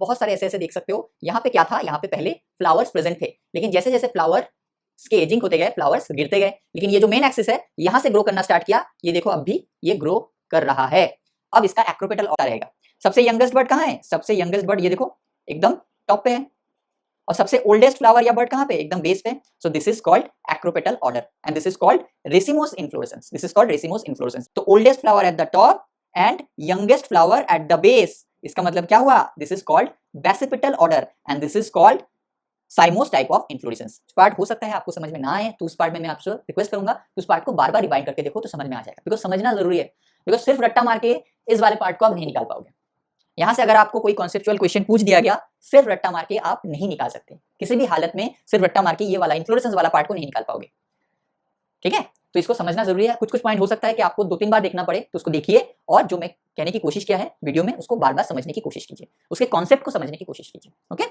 बहुत सारे ऐसे ऐसे देख सकते हो। यहाँ पे क्या था, यहाँ पे पहले फ्लावर्स प्रेजेंट थे, लेकिन जैसे जैसे फ्लावर के एजिंग होते गए फ्लावर्स गिरते गए, लेकिन ये जो मेन एक्सिस है यहाँ से ग्रो करना स्टार्ट किया। ये देखो अब भी ये ग्रो कर रहा है। अब इसका एक्रोपेटल ऑर्डर रहेगा। सबसे यंगेस्ट बर्ड कहाँ है, सबसे यंगेस्ट बर्ड ये देखो एकदम टॉप पे है, और सबसे ओल्डेस्ट फ्लावर या बर्ड कहाँ पे, एकदम बेस पे। So this is called acropetal order and this is called racemose inflorescence. This is called racemose inflorescence. तो oldest flower at the top and youngest flower at the base, इसका मतलब क्या हुआ, this is called basipetal order and this is called cymose type of inflorescence. Part हो सकता है आपको समझ में ना आए, तो उस पार्ट में मैं आपसे रिक्वेस्ट करूंगा कि उस पार्ट को बार बार रिवाइंड करके देखो तो समझ में आ जाएगा, बिकॉज समझना जरूरी है। बिकॉज सिर्फ रट्टा मार के इस वाले पार्ट को आप नहीं निकाल पाओगे। यहां से अगर आपको कोई कॉन्सेप्चुअल क्वेश्चन पूछ दिया गया, सिर्फ रट्टा मार के आप नहीं निकाल सकते, किसी भी हालत में सिर्फ रट्टा मार के ये वाला इन्फ्लोरेसेंस वाला पार्ट को नहीं निकाल पाओगे। ठीक है, तो इसको समझना जरूरी है। कुछ कुछ पॉइंट हो सकता है कि आपको 2-3 बार देखना पड़े, तो उसको देखिए, और जो मैं कहने की कोशिश किया है वीडियो में उसको बार बार समझने की कोशिश कीजिए, उसके कॉन्सेप्ट को समझने की कोशिश कीजिए। Okay,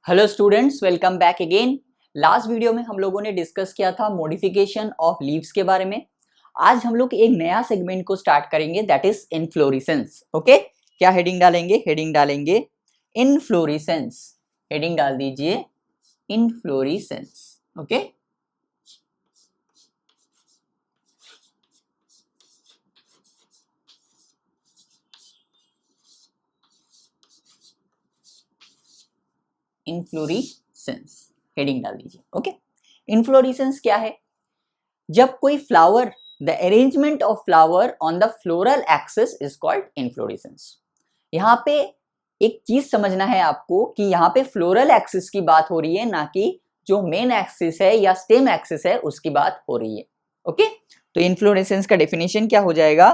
hello students, welcome back again. Last video में हम लोगों ने डिस्कस किया था मॉडिफिकेशन ऑफ लीव्स के बारे में। आज हम लोग एक नया सेगमेंट को स्टार्ट करेंगे, दैट इज इनफ्लोरेसेंस। ओके, क्या हेडिंग डालेंगे, हेडिंग डालेंगे इनफ्लोरेसेंस। हेडिंग डाल दीजिए इनफ्लोरेसेंस। ओके, इनफ्लोरेसेंस हेडिंग डाल दीजिए। ओके, इनफ्लोरेसेंस क्या है, जब कोई flower, the arrangement of flower on the floral axis is called inflorescence. यहाँ पे एक चीज समझना है आपको कि यहाँ पे फ्लोरल एक्सिस की बात हो रही है, ना कि जो मेन एक्सिस है या स्टेम एक्सिस है उसकी बात हो रही है। ओके, तो इनफ्लोरेसेंस का डेफिनेशन क्या हो जाएगा,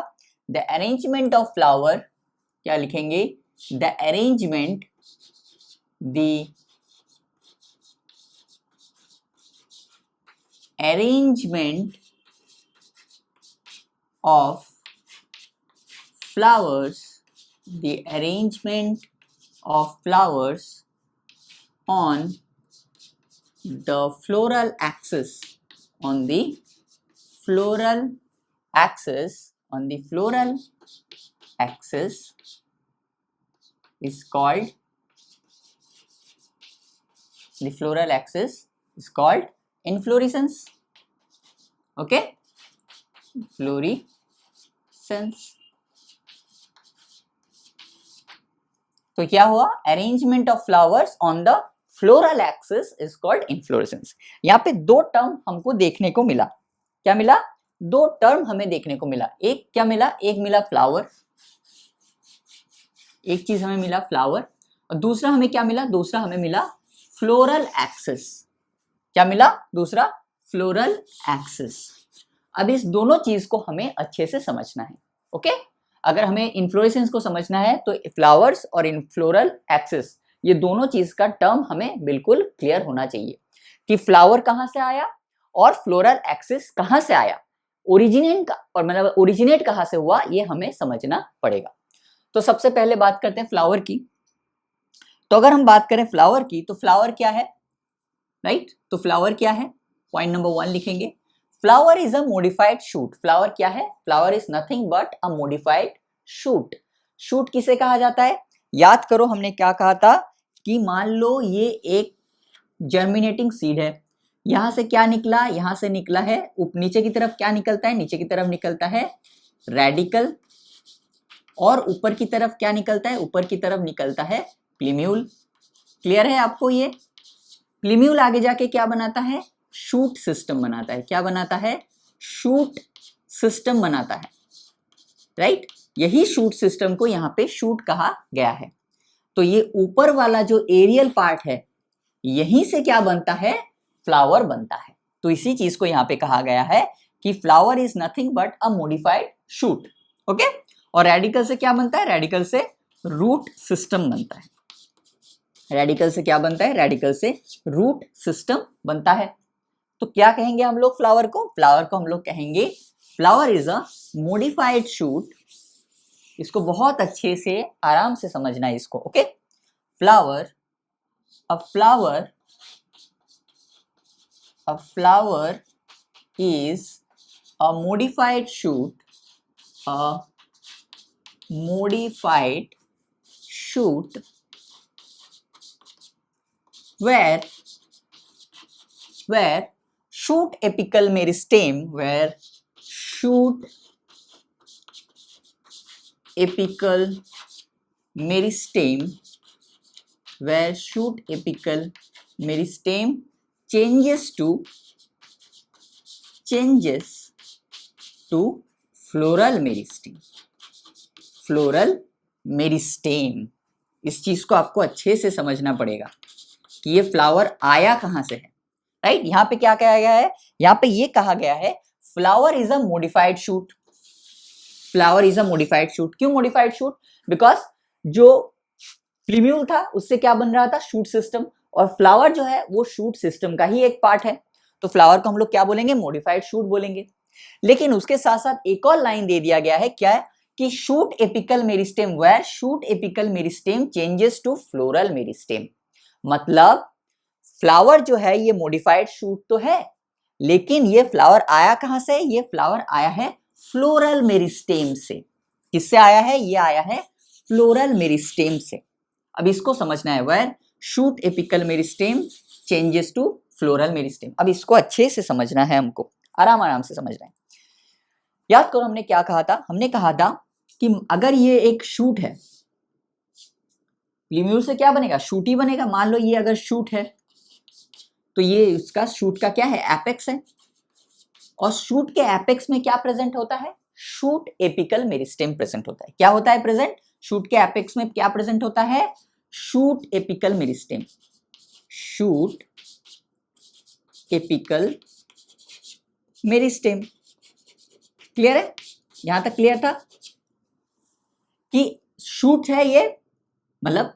द अरेंजमेंट ऑफ फ्लावर, क्या लिखेंगे, the arrangement, the arrangement of flowers, the arrangement of flowers on the floral axis, on the floral axis, on the floral axis is called, the floral axis is called inflorescence. Okay, inflorescence. तो क्या हुआ, arrangement of flowers on the floral axis is called inflorescence. यहाँ पे दो term हमको देखने को मिला, क्या मिला, दो टर्म हमें देखने को मिला। एक क्या मिला, एक मिला फ्लावर, एक चीज हमें मिला फ्लावर, और दूसरा हमें क्या मिला, दूसरा हमें मिला फ्लोरल एक्सिस। क्या मिला, दूसरा फ्लोरल एक्सिस। अब इस दोनों चीज को हमें अच्छे से समझना है। ओके, अगर हमें इन्फ्लोरेसेंस को समझना है तो फ्लावर्स और इन फ्लोरल एक्सिस, ये दोनों चीज का टर्म हमें बिल्कुल क्लियर होना चाहिए कि फ्लावर कहां से आया और फ्लोरल एक्सिस कहां से आया, ओरिजिनेट और मतलब ओरिजिनेट कहां से हुआ, ये हमें समझना पड़ेगा। तो सबसे पहले बात करते हैं फ्लावर की। तो अगर हम बात करें फ्लावर की, तो फ्लावर क्या है, राइट, तो फ्लावर क्या है, पॉइंट नंबर 1 लिखेंगे, flower is a modified shoot. Flower क्या है, flower is nothing but a modified shoot. Shoot किसे कहा जाता है, याद करो हमने क्या कहा था कि मान लो ये एक जर्मिनेटिंग सीड है, यहां से क्या निकला, यहां से निकला है, नीचे की तरफ क्या निकलता है, नीचे की तरफ निकलता है रेडिकल, और ऊपर की तरफ क्या निकलता है, ऊपर की तरफ निकलता है प्लीम्यूल। क्लियर है आपको, ये प्लीम्यूल आगे जाके क्या बनाता है, शूट सिस्टम बनाता है। क्या बनाता है, शूट सिस्टम बनाता है, राइट। यही शूट सिस्टम को यहाँ पे शूट कहा गया है। तो ये ऊपर वाला जो एरियल पार्ट है, यहीं से क्या बनता है, फ्लावर बनता है। तो इसी चीज को यहाँ पे कहा गया है कि flower is nothing but a modified shoot. Okay, और रेडिकल से क्या बनता है, रेडिकल से रूट सिस्टम बनता है। रेडिकल से क्या बनता है, रेडिकल से रूट सिस्टम बनता है। तो क्या कहेंगे हम लोग फ्लावर को, फ्लावर को हम लोग कहेंगे flower is a modified shoot. इसको बहुत अच्छे से आराम से समझना है इसको। Okay, flower, a flower, a flower is a modified shoot, a modified shoot where shoot apical meristem changes to floral meristem. इस चीज को आपको अच्छे से समझना पड़ेगा कि ये फ्लावर आया कहां से है, राइट? यहाँ पे क्या कहा गया है? यहाँ पे ये कहा गया है flower is a modified shoot. Flower is a modified shoot. क्यों मॉडिफाइड शूट? बिकॉज जो प्लीम्यूल था उससे क्या बन रहा था? Shoot system. और फ्लावर जो है वो शूट सिस्टम का ही एक पार्ट है, तो फ्लावर को हम लोग क्या बोलेंगे? मॉडिफाइड शूट बोलेंगे. लेकिन उसके साथ साथ एक और लाइन दे दिया गया है, क्या है? कि shoot apical meristem where shoot apical meristem changes to floral meristem. मतलब फ्लावर जो है ये मॉडिफाइड शूट तो है, लेकिन ये फ्लावर आया कहां से? ये फ्लावर आया है फ्लोरल मेरिस्टेम से. किससे आया है? ये आया है फ्लोरल मेरिस्टेम से. अब इसको समझना है, where shoot apical meristem changes to floral meristem. अब इसको अच्छे से समझना है, हमको आराम से समझना है. याद करो हमने क्या कहा था? हमने कहा था कि अगर ये एक शूट है, प्लीम्यूल से क्या बनेगा? शूट ही बनेगा. मान लो ये अगर शूट है तो ये इसका शूट का क्या है? एपेक्स है. और शूट के एपेक्स में क्या प्रेजेंट होता है? शूट एपिकल मेरिस्टेम प्रेजेंट होता है. क्या होता है प्रेजेंट? शूट के एपेक्स में क्या प्रेजेंट होता है? Shoot apical meristem. Shoot apical meristem. Clear है? यहां तक क्लियर था कि शूट है ये, मतलब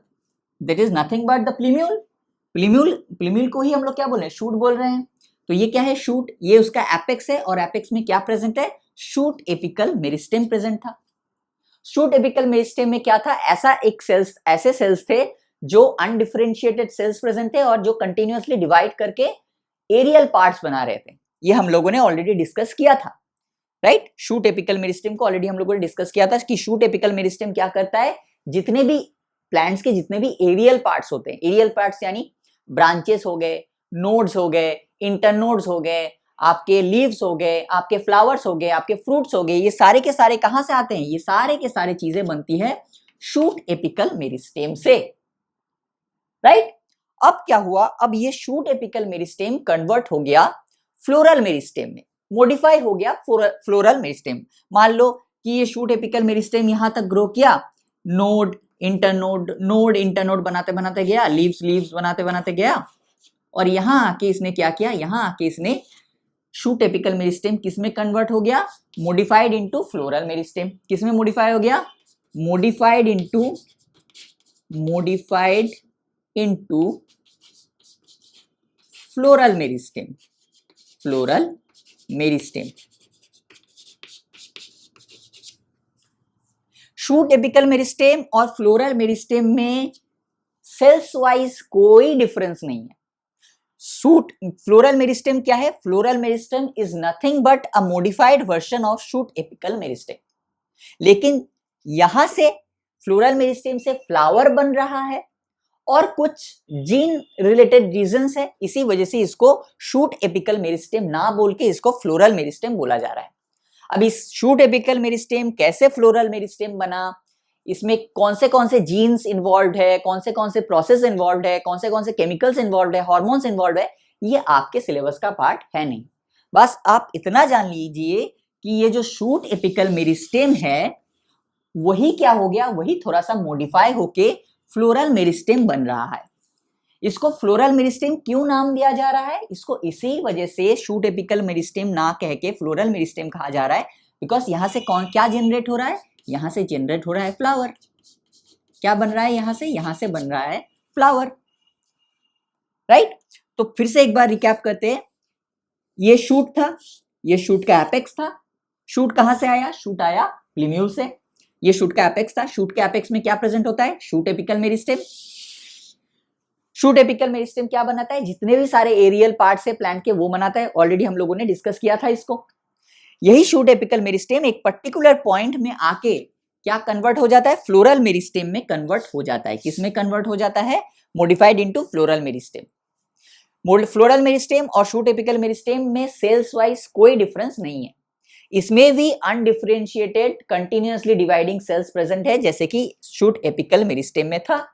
that is nothing but the प्लीम्यूल. प्लीम्यूल को ही हम लोग क्या बोल रहे हैं? शूट बोल रहे हैं. तो ये क्या है? शूट. ये उसका एपेक्स है, और एपेक्स में क्या प्रेजेंट है? शूट एपिकल मेरिस्टेम प्रेजेंट था. शूट एपिकल मेरिस्टेम में क्या था? ऐसे सेल्स थे जो अनडिफरेंशिएटेड सेल्स प्रेजेंट थे और जो कंटिन्यूअसली डिवाइड करके एरियल पार्ट्स बना रहे थे. ये हम लोगों ने ऑलरेडी डिस्कस किया था, राइट? शूट एपिकल मेरिस्टेम को ऑलरेडी हम लोगों ने डिस्कस किया था कि शूट एपिकल मेरिस्टेम क्या करता है? जितने भी प्लांट्स के जितने भी एरियल पार्ट्स होते हैं, एरियल पार्ट्स यानी ब्रांचेस हो गए, नोड्स हो गए, इंटरनोड्स हो गए, आपके लीव्स हो गए, आपके फ्लावर्स हो गए, आपके फ्रूट्स हो गए, ये सारे के सारे कहां से आते हैं? ये सारे के सारे चीजें बनती है शूट एपिकल मेरिस्टेम से, राइट? अब क्या हुआ? अब ये शूट एपिकल मेरिस्टेम कन्वर्ट हो गया फ्लोरल मेरिस्टेम में, मॉडिफाई हो गया फ्लोरल मेरिस्टेम. मान लो कि ये शूट एपिकल मेरिस्टेम यहां तक ग्रो किया, नोड इंटरनोड बनाते बनाते गया, लीव्स बनाते बनाते गया, और यहां आके इसने क्या किया? यहां आके इसने शूट एपिकल मेरिस्टेम किस में कन्वर्ट हो गया? Modified into floral meristem. किस में मॉडिफाई हो गया? Modified into floral meristem. Shoot apical meristem और फ्लोरल मेरिस्टेम में सेल्स वाइज कोई डिफरेंस नहीं है. फ्लोरल मेरिस्टेम क्या है? Floral meristem is nothing but a modified version of shoot apical meristem. लेकिन यहां से फ्लोरल मेरिस्टेम से फ्लावर बन रहा है और कुछ जीन रिलेटेड रीजंस है, इसी वजह से इसको शूट एपिकल मेरिस्टेम ना बोल के इसको फ्लोरल मेरिस्टेम बोला जा रहा है. अब इस शूट एपिकल मेरिस्टेम कैसे फ्लोरल मेरिस्टेम बना, इसमें कौन से जीन्स इन्वॉल्व है, कौन से प्रोसेस इन्वॉल्व है, कौन से केमिकल्स इन्वॉल्व है, हार्मोन्स इन्वॉल्व है, ये आपके सिलेबस का पार्ट है नहीं. बस आप इतना जान लीजिए कि ये जो शूट एपिकल मेरिस्टेम है वही क्या हो गया? वही थोड़ा सा मॉडिफाई होके फ्लोरल मेरिस्टेम बन रहा है. इसको फ्लोरल मेरिस्टेम क्यों नाम दिया जा रहा है? इसको इसी वजह से शूट एपिकल मेरिस्टेम ना कह के फ्लोरल मेरिस्टेम कहा जा रहा है, बिकॉज यहां से क्या जनरेट हो रहा है? यहां से जनरेट हो रहा है फ्लावर. क्या बन रहा है? यहां से बन रहा है फ्लावर, राइट? तो फिर से एक बार रिकैप करते हैं. ये शूट था, ये शूट का एपेक्स था. शूट कहां से आया? शूट आया प्लीम्यूल से. ये शूट का एपेक्स था. शूट के एपेक्स में क्या प्रेजेंट होता है? Shoot apical meristem. Shoot apical meristem क्या बनाता है? जितने भी सारे एरियल पार्ट्स है प्लांट के वो बनाता है. ऑलरेडी हम लोगों ने डिस्कस किया था इसको. यही शूट एपिकल मेरिस्टेम एक पर्टिकुलर पॉइंट में आके क्या कन्वर्ट हो जाता है? फ्लोरल मेरिस्टेम में कन्वर्ट हो जाता है। किस में कन्वर्ट हो जाता है? Modified into floral meristem. Floral meristem और शूट एपिकल मेरिस्टेम में सेल्स वाइज कोई डिफरेंस नहीं है। इसमें भी undifferentiated continuously dividing cells present है, जैसे कि शूट एपिकल मेरिस्टेम में था।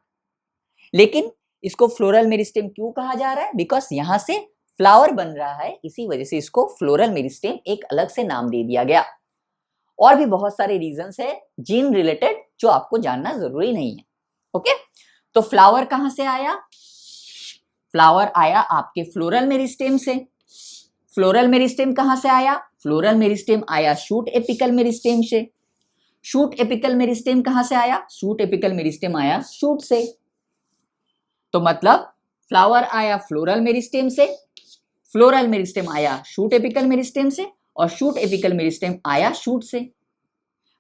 लेकिन इसको फ्लोरल मेरिस्टेम क्यों कहा जा रहा है? बिकॉज यहां से फ्लावर बन रहा है, इसी वजह से इसको फ्लोरल मेरिस्टेम एक अलग से नाम दे दिया गया। और भी बहुत सारे रीजंस है जीन रिलेटेड जो आपको जानना जरूरी नहीं है। ओके, तो फ्लावर कहां से आया? फ्लावर आया आपके फ्लोरल मेरिस्टेम से। फ्लोरल मेरिस्टेम कहां से आया? फ्लोरल मेरिस्टेम आया शूट एपिकल मेरिस्टेम से। शूट एपिकल मेरिस्टेम कहां से आया? शूट एपिकल मेरिस्टेम आया शूट से। तो मतलब फ्लावर आया फ्लोरल मेरिस्टेम से, फ्लोरल मेरिस्टेम आया शूट एपिकल मेरिस्टेम से, और शूट एपिकल मेरिस्टेम आया शूट से।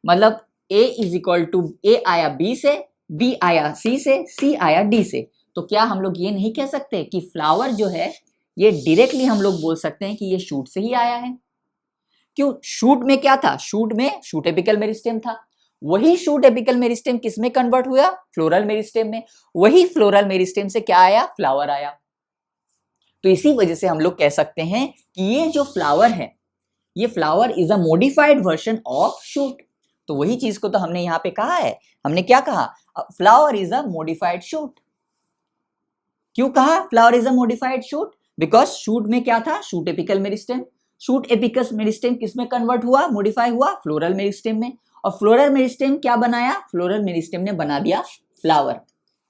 मतलब A is equal to A आया B से, B आया C से, C आया D से। तो क्या हम लोग ये नहीं कह सकते कि फ्लावर जो है ये डायरेक्टली हम लोग बोल सकते हैं कि ये शूट से ही आया है? क्यों? शूट में क्या था? शूट में शूट एपिकल मेरिस्टेम था। वही शूट एपिकल मेरिस्टेम किस में कन्वर्ट हुआ? फ्लोरल मेरिस्टेम में। वही फ्लोरल मेरिस्टेम से क्या आया? फ्लावर आया। तो इसी वजह से हम लोग कह सकते हैं कि ये जो फ्लावर है, ये flower is a modified version of shoot. तो वही चीज को तो हमने यहां पे कहा है। हमने क्या कहा? Flower is a modified shoot. क्यों कहा flower is a modified shoot? Because shoot में क्या था? Shoot apical meristem. Shoot apical meristem किस में कन्वर्ट हुआ? मॉडिफाई हुआ फ्लोरल मेरिस्टेम में। और फ्लोरल मेरिस्टेम क्या बनाया? फ्लोरल मेरिस्टेम ने बना दिया फ्लावर।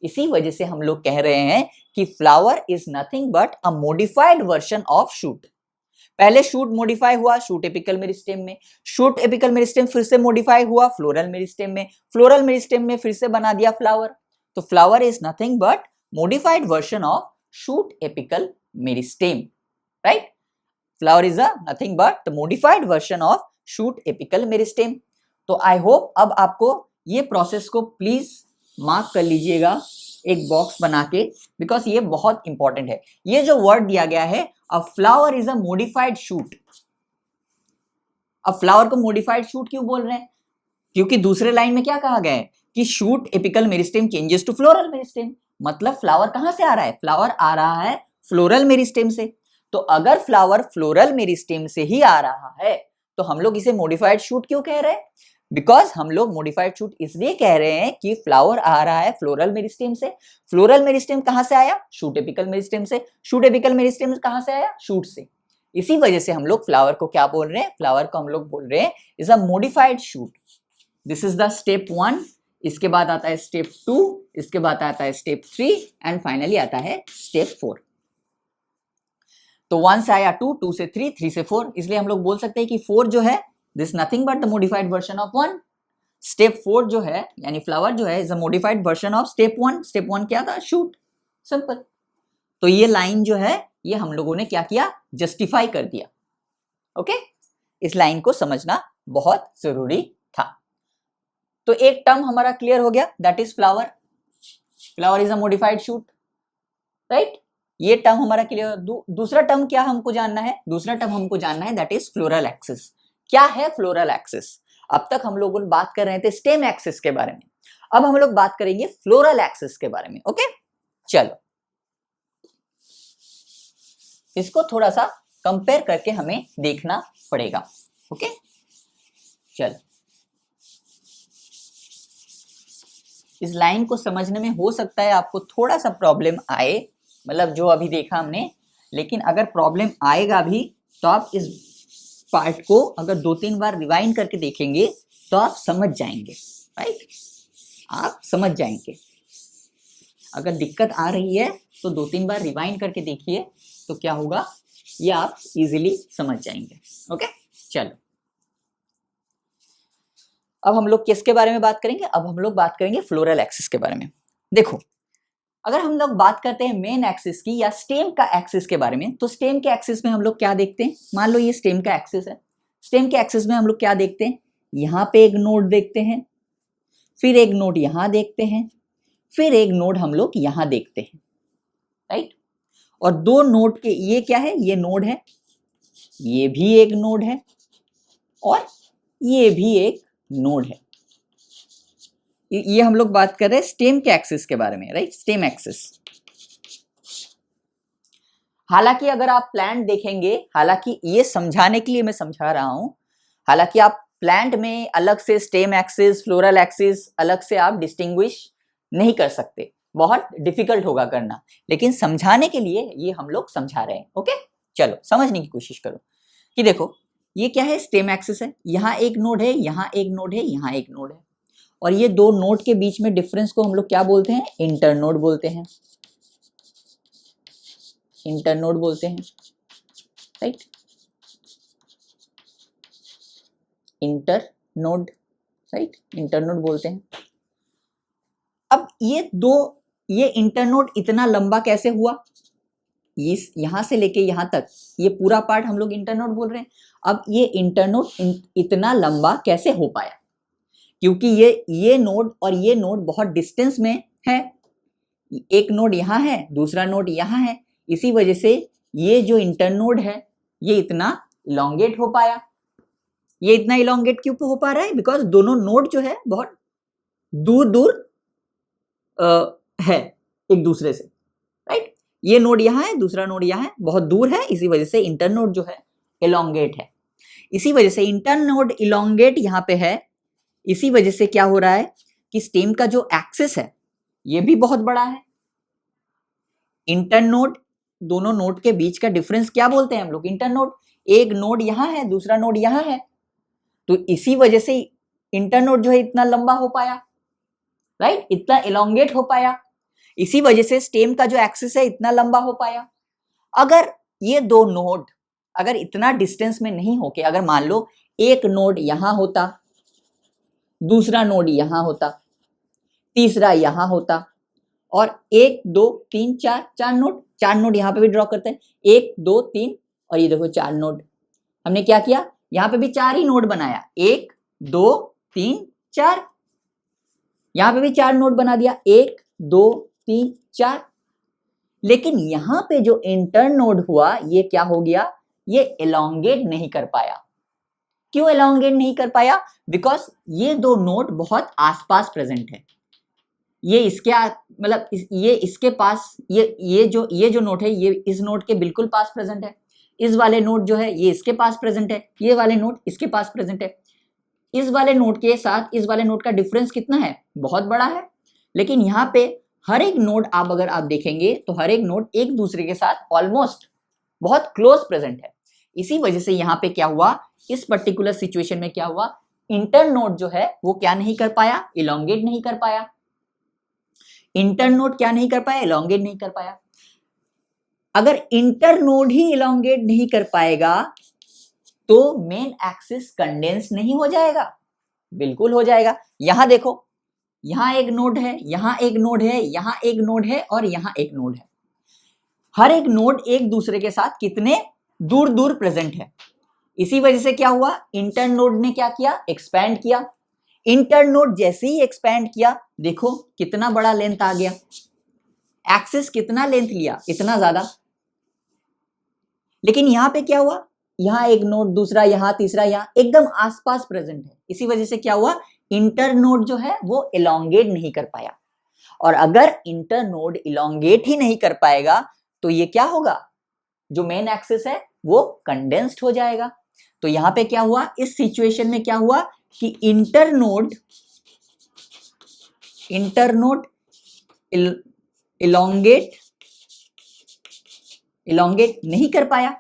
इसी वजह से हम लोग कह रहे हैं कि flower is nothing but a modified version of shoot. पहले शूट मॉडिफाई हुआ शूट एपिकल मेरिस्टेम में, शूट एपिकल मेरिस्टेम फिर से मॉडिफाई हुआ फ्लोरल मेरिस्टेम में, फ्लोरल मेरिस्टेम में फिर से बना दिया फ्लावर। तो flower is nothing but modified version of shoot apical meristem, right? Flower is a nothing but the modified version of shoot apical meristem. तो आई होप अब आपको ये प्रोसेस को प्लीज मार्क कर लीजिएगा एक बॉक्स बना के, बिकॉज ये बहुत इंपॉर्टेंट है। ये जो वर्ड दिया गया है, अ flower is a modified shoot. अब फ्लावर को मॉडिफाइड शूट क्यों बोल रहे हैं? क्योंकि दूसरे लाइन में क्या कहा गया है कि shoot apical meristem changes to floral meristem. मतलब फ्लावर कहां से आ रहा है? फ्लावर आ रहा है फ्लोरल मेरिस्टेम से। तो अगर फ्लावर फ्लोरल मेरिस्टेम से ही आ रहा है तो हम लोग इसे मॉडिफाइड शूट क्यों कह रहे हैं? बिकॉज हम लोग मॉडिफाइड शूट इसलिए कह रहे हैं कि फ्लावर आ रहा है फ्लोरल मेरिस्टेम से। फ्लोरल मेरिस्टेम कहां से आया? शूट एपिकल मेरिस्टेम से। शूट एपिकल मेरिस्टेम कहां से आया? शूट से। इसी वजह से हम लोग फ्लावर को क्या बोल रहे हैं? फ्लावर को हम लोग बोल रहे हैं is a modified shoot. This is the step 1। इसके बाद आता है स्टेप 2, इसके बाद आता है स्टेप 3 एंड फाइनली आता है स्टेप 4। तो 1 से आया 2, 2 से 3, 3 से 4, इसलिए हम लोग बोल सकते हैं कि 4 जो है this nothing but the modified version of 1। Step 4 जो है यानी फ्लावर जो है is a modified version of step 1। Step 1 क्या था? शूट। सिंपल। तो ये लाइन जो है ये हम लोगों ने क्या किया? जस्टिफाई कर दिया। ओके, इस लाइन को समझना बहुत जरूरी था। तो एक टर्म हमारा क्लियर हो गया, that is flower. Flower is a modified shoot, right? ये टर्म हमारा क्लियर। दूसरा टर्म क्या हमको जानना है? दूसरा टर्म हमको जानना है दैट इज फ्लोरल एक्सिस। क्या है फ्लोरल एक्सिस? अब तक हम लोग बात कर रहे थे स्टेम एक्सिस के बारे में, अब हम लोग बात करेंगे फ्लोरल एक्सिस के बारे में। ओके, चलो इसको थोड़ा सा कंपेयर करके हमें देखना पड़ेगा। ओके, चलो इस लाइन को समझने में हो सकता है आपको थोड़ा सा प्रॉब्लम आए, मतलब जो अभी देखा हमने, लेकिन अगर प्रॉब्लम आएगा भी तो आप इस पार्ट को अगर 2-3 बार रिवाइंड करके देखेंगे तो आप समझ जाएंगे, राइट? आप समझ जाएंगे। अगर दिक्कत आ रही है तो 2-3 बार रिवाइंड करके देखिए तो क्या होगा ये आप इजीली समझ जाएंगे। ओके, चलो अब हम लोग किसके बारे में बात करेंगे? अब हम लोग बात करेंगे फ्लोरल एक्सिस के बारे में। देखो, अगर हम लोग बात करते हैं मेन एक्सिस की या स्टेम का एक्सिस के बारे में, तो स्टेम के एक्सिस में हम लोग क्या देखते हैं? मान लो ये स्टेम का एक्सिस है। स्टेम के एक्सिस में हम लोग क्या देखते हैं? यहाँ पे एक नोड देखते हैं, फिर एक नोड यहाँ देखते हैं, फिर एक नोड हम लोग यहाँ देखते हैं, राइट? और दो नोड के ये क्या है? ये नोड है, ये भी एक नोड है और ये भी एक नोड है। ये हम लोग बात कर रहे हैं स्टेम के एक्सिस के बारे में, राइट, स्टेम एक्सिस। हालांकि अगर आप प्लांट देखेंगे, हालांकि ये समझाने के लिए मैं समझा रहा हूं, हालांकि आप प्लांट में अलग से स्टेम एक्सिस, फ्लोरल एक्सिस अलग से आप डिस्टिंग्विश नहीं कर सकते, बहुत डिफिकल्ट होगा करना, लेकिन समझाने के लिए ये हम लोग समझा रहे हैं। ओके, चलो समझने की कोशिश करो कि देखो ये क्या है, स्टेम एक्सिस है, यहाँ एक नोड है, यहाँ एक नोड है, यहाँ एक नोड है, और ये दो नोड के बीच में डिफरेंस को हम लोग क्या बोलते हैं, इंटरनोड बोलते हैं, इंटरनोड बोलते हैं, राइट, इंटरनोड, राइट, इंटरनोड बोलते हैं। अब ये इंटरनोड इतना लंबा कैसे हुआ, इस यहां से लेके यहां तक ये पूरा पार्ट हम लोग इंटरनोड बोल रहे हैं। अब ये इंटरनोड इतना लंबा कैसे हो पाया, क्योंकि ये नोड और ये नोड बहुत डिस्टेंस में है, एक नोड यहाँ है, दूसरा नोड यहाँ है, इसी वजह से ये जो इंटरनोड है ये इतना इलोंगेट हो पाया। ये इतना इलोंगेट क्यों हो पा रहा है, बिकॉज दोनों नोड जो है बहुत दूर दूर है एक दूसरे से, राइट, ये नोड यहाँ है, दूसरा नोड यहाँ है, बहुत दूर है, इसी वजह से इंटरनोड जो है इलोंगेट है। इसी वजह से इंटरनोड इलोंगेट यहाँ पे है, इसी वजह से क्या हो रहा है कि स्टेम का जो एक्सिस है ये भी बहुत बड़ा है। इंटरनोड, दोनों नोड के बीच का डिफरेंस क्या बोलते हैं हम लोग, इंटरनोड। एक नोड यहाँ है, दूसरा नोड यहाँ है, तो इसी वजह से इंटरनोड जो है इतना लंबा हो पाया, राइट, इतना इलोंगेट हो पाया, इसी वजह से स्टेम का जो एक्सिस है इतना लंबा हो पाया। अगर ये दो नोड अगर इतना डिस्टेंस में नहीं होके, अगर मान लो एक नोड यहां होता, दूसरा नोड यहां होता, तीसरा यहां होता, और 1 2 3 4 चार नोड यहां पे भी ड्रॉ करते हैं, 1 2 3, और ये देखो 4 नोड, हमने क्या किया, यहां पे भी 4 ही नोड बनाया, 1 2 3 4, यहां पे भी 4 नोड बना दिया, 1 2 3 4, लेकिन यहां पे जो इंटरनोड हुआ ये क्या हो गया, ये एलोंगेट नहीं कर पाया। क्यों एलोंगेट नहीं कर पाया, बिकॉज ये दो नोड बहुत आसपास प्रेजेंट है, ये इसके मतलब ये इसके पास, ये जो नोड है ये इस नोड के बिल्कुल पास प्रेजेंट है, इस वाले नोड जो है ये इसके पास प्रेजेंट है, ये वाले नोड इसके पास प्रेजेंट है, इस वाले नोड के साथ इस वाले नोड का डिफरेंस कितना है, बहुत बड़ा है, लेकिन यहाँ पे हर एक नोड अगर आप देखेंगे तो हर एक नोड एक दूसरे के साथ ऑलमोस्ट बहुत क्लोज प्रेजेंट है। इसी वजह से यहाँ पे क्या हुआ, इस पर्टिकुलर सिचुएशन में क्या हुआ, इंटरनोड जो है वो क्या नहीं कर पाया, इलोंगेट नहीं कर पाया, इंटरनोड क्या नहीं कर पाया, इलोंगेट नहीं कर पाया। अगर इंटरनोड ही इलोंगेट नहीं कर पाएगा तो मेन एक्सिस कंडेंस नहीं हो जाएगा, बिल्कुल हो जाएगा। यहां देखो, यहां एक नोड है, यहां एक नोड है, यहां एक नोड है, और यहां एक नोड है, हर एक नोड एक दूसरे के साथ कितने दूर दूर प्रेजेंट है। इसी वजह से क्या हुआ, इंटरनोड ने क्या किया, एक्सपैंड किया। इंटरनोड जैसे ही एक्सपैंड किया, देखो कितना बड़ा लेंथ आ गया, एक्सिस कितना लेंथ लिया, इतना ज्यादा। लेकिन यहां पे क्या हुआ, यहां एक नोड, दूसरा यहां, तीसरा यहां, एकदम आसपास प्रेजेंट है, इसी वजह से क्या हुआ, इंटरनोड जो है वो इलोंगेट नहीं कर पाया। और अगर इंटरनोड इलोंगेट ही नहीं कर पाएगा तो ये क्या होगा, जो मेन एक्सिस है वो कंडेंस्ड हो जाएगा। तो यहां पे क्या हुआ, इस सिचुएशन में क्या हुआ कि इंटरनोड इलोंगेट नहीं कर पाया।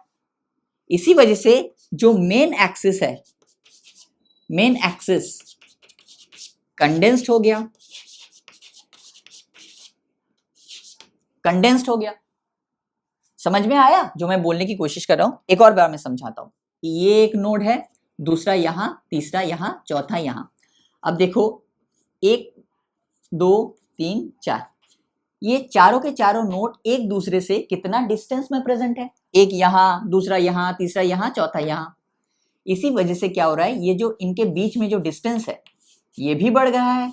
इसी वजह से जो मेन एक्सिस है, मेन एक्सिस कंडेंस्ड हो गया, कंडेंस्ड हो गया। समझ में आया जो मैं बोलने की कोशिश कर रहा हूं, एक और बार मैं समझाता हूं। ये एक नोड है, दूसरा यहां, तीसरा यहां, चौथा यहां। अब देखो 1 2 3 4, ये चारों के चारों नोड एक दूसरे से कितना डिस्टेंस में प्रेजेंट है, एक यहां, दूसरा यहां, तीसरा यहां, चौथा यहां। इसी वजह से क्या हो रहा है, ये जो इनके बीच में जो डिस्टेंस है ये भी बढ़ रहा है।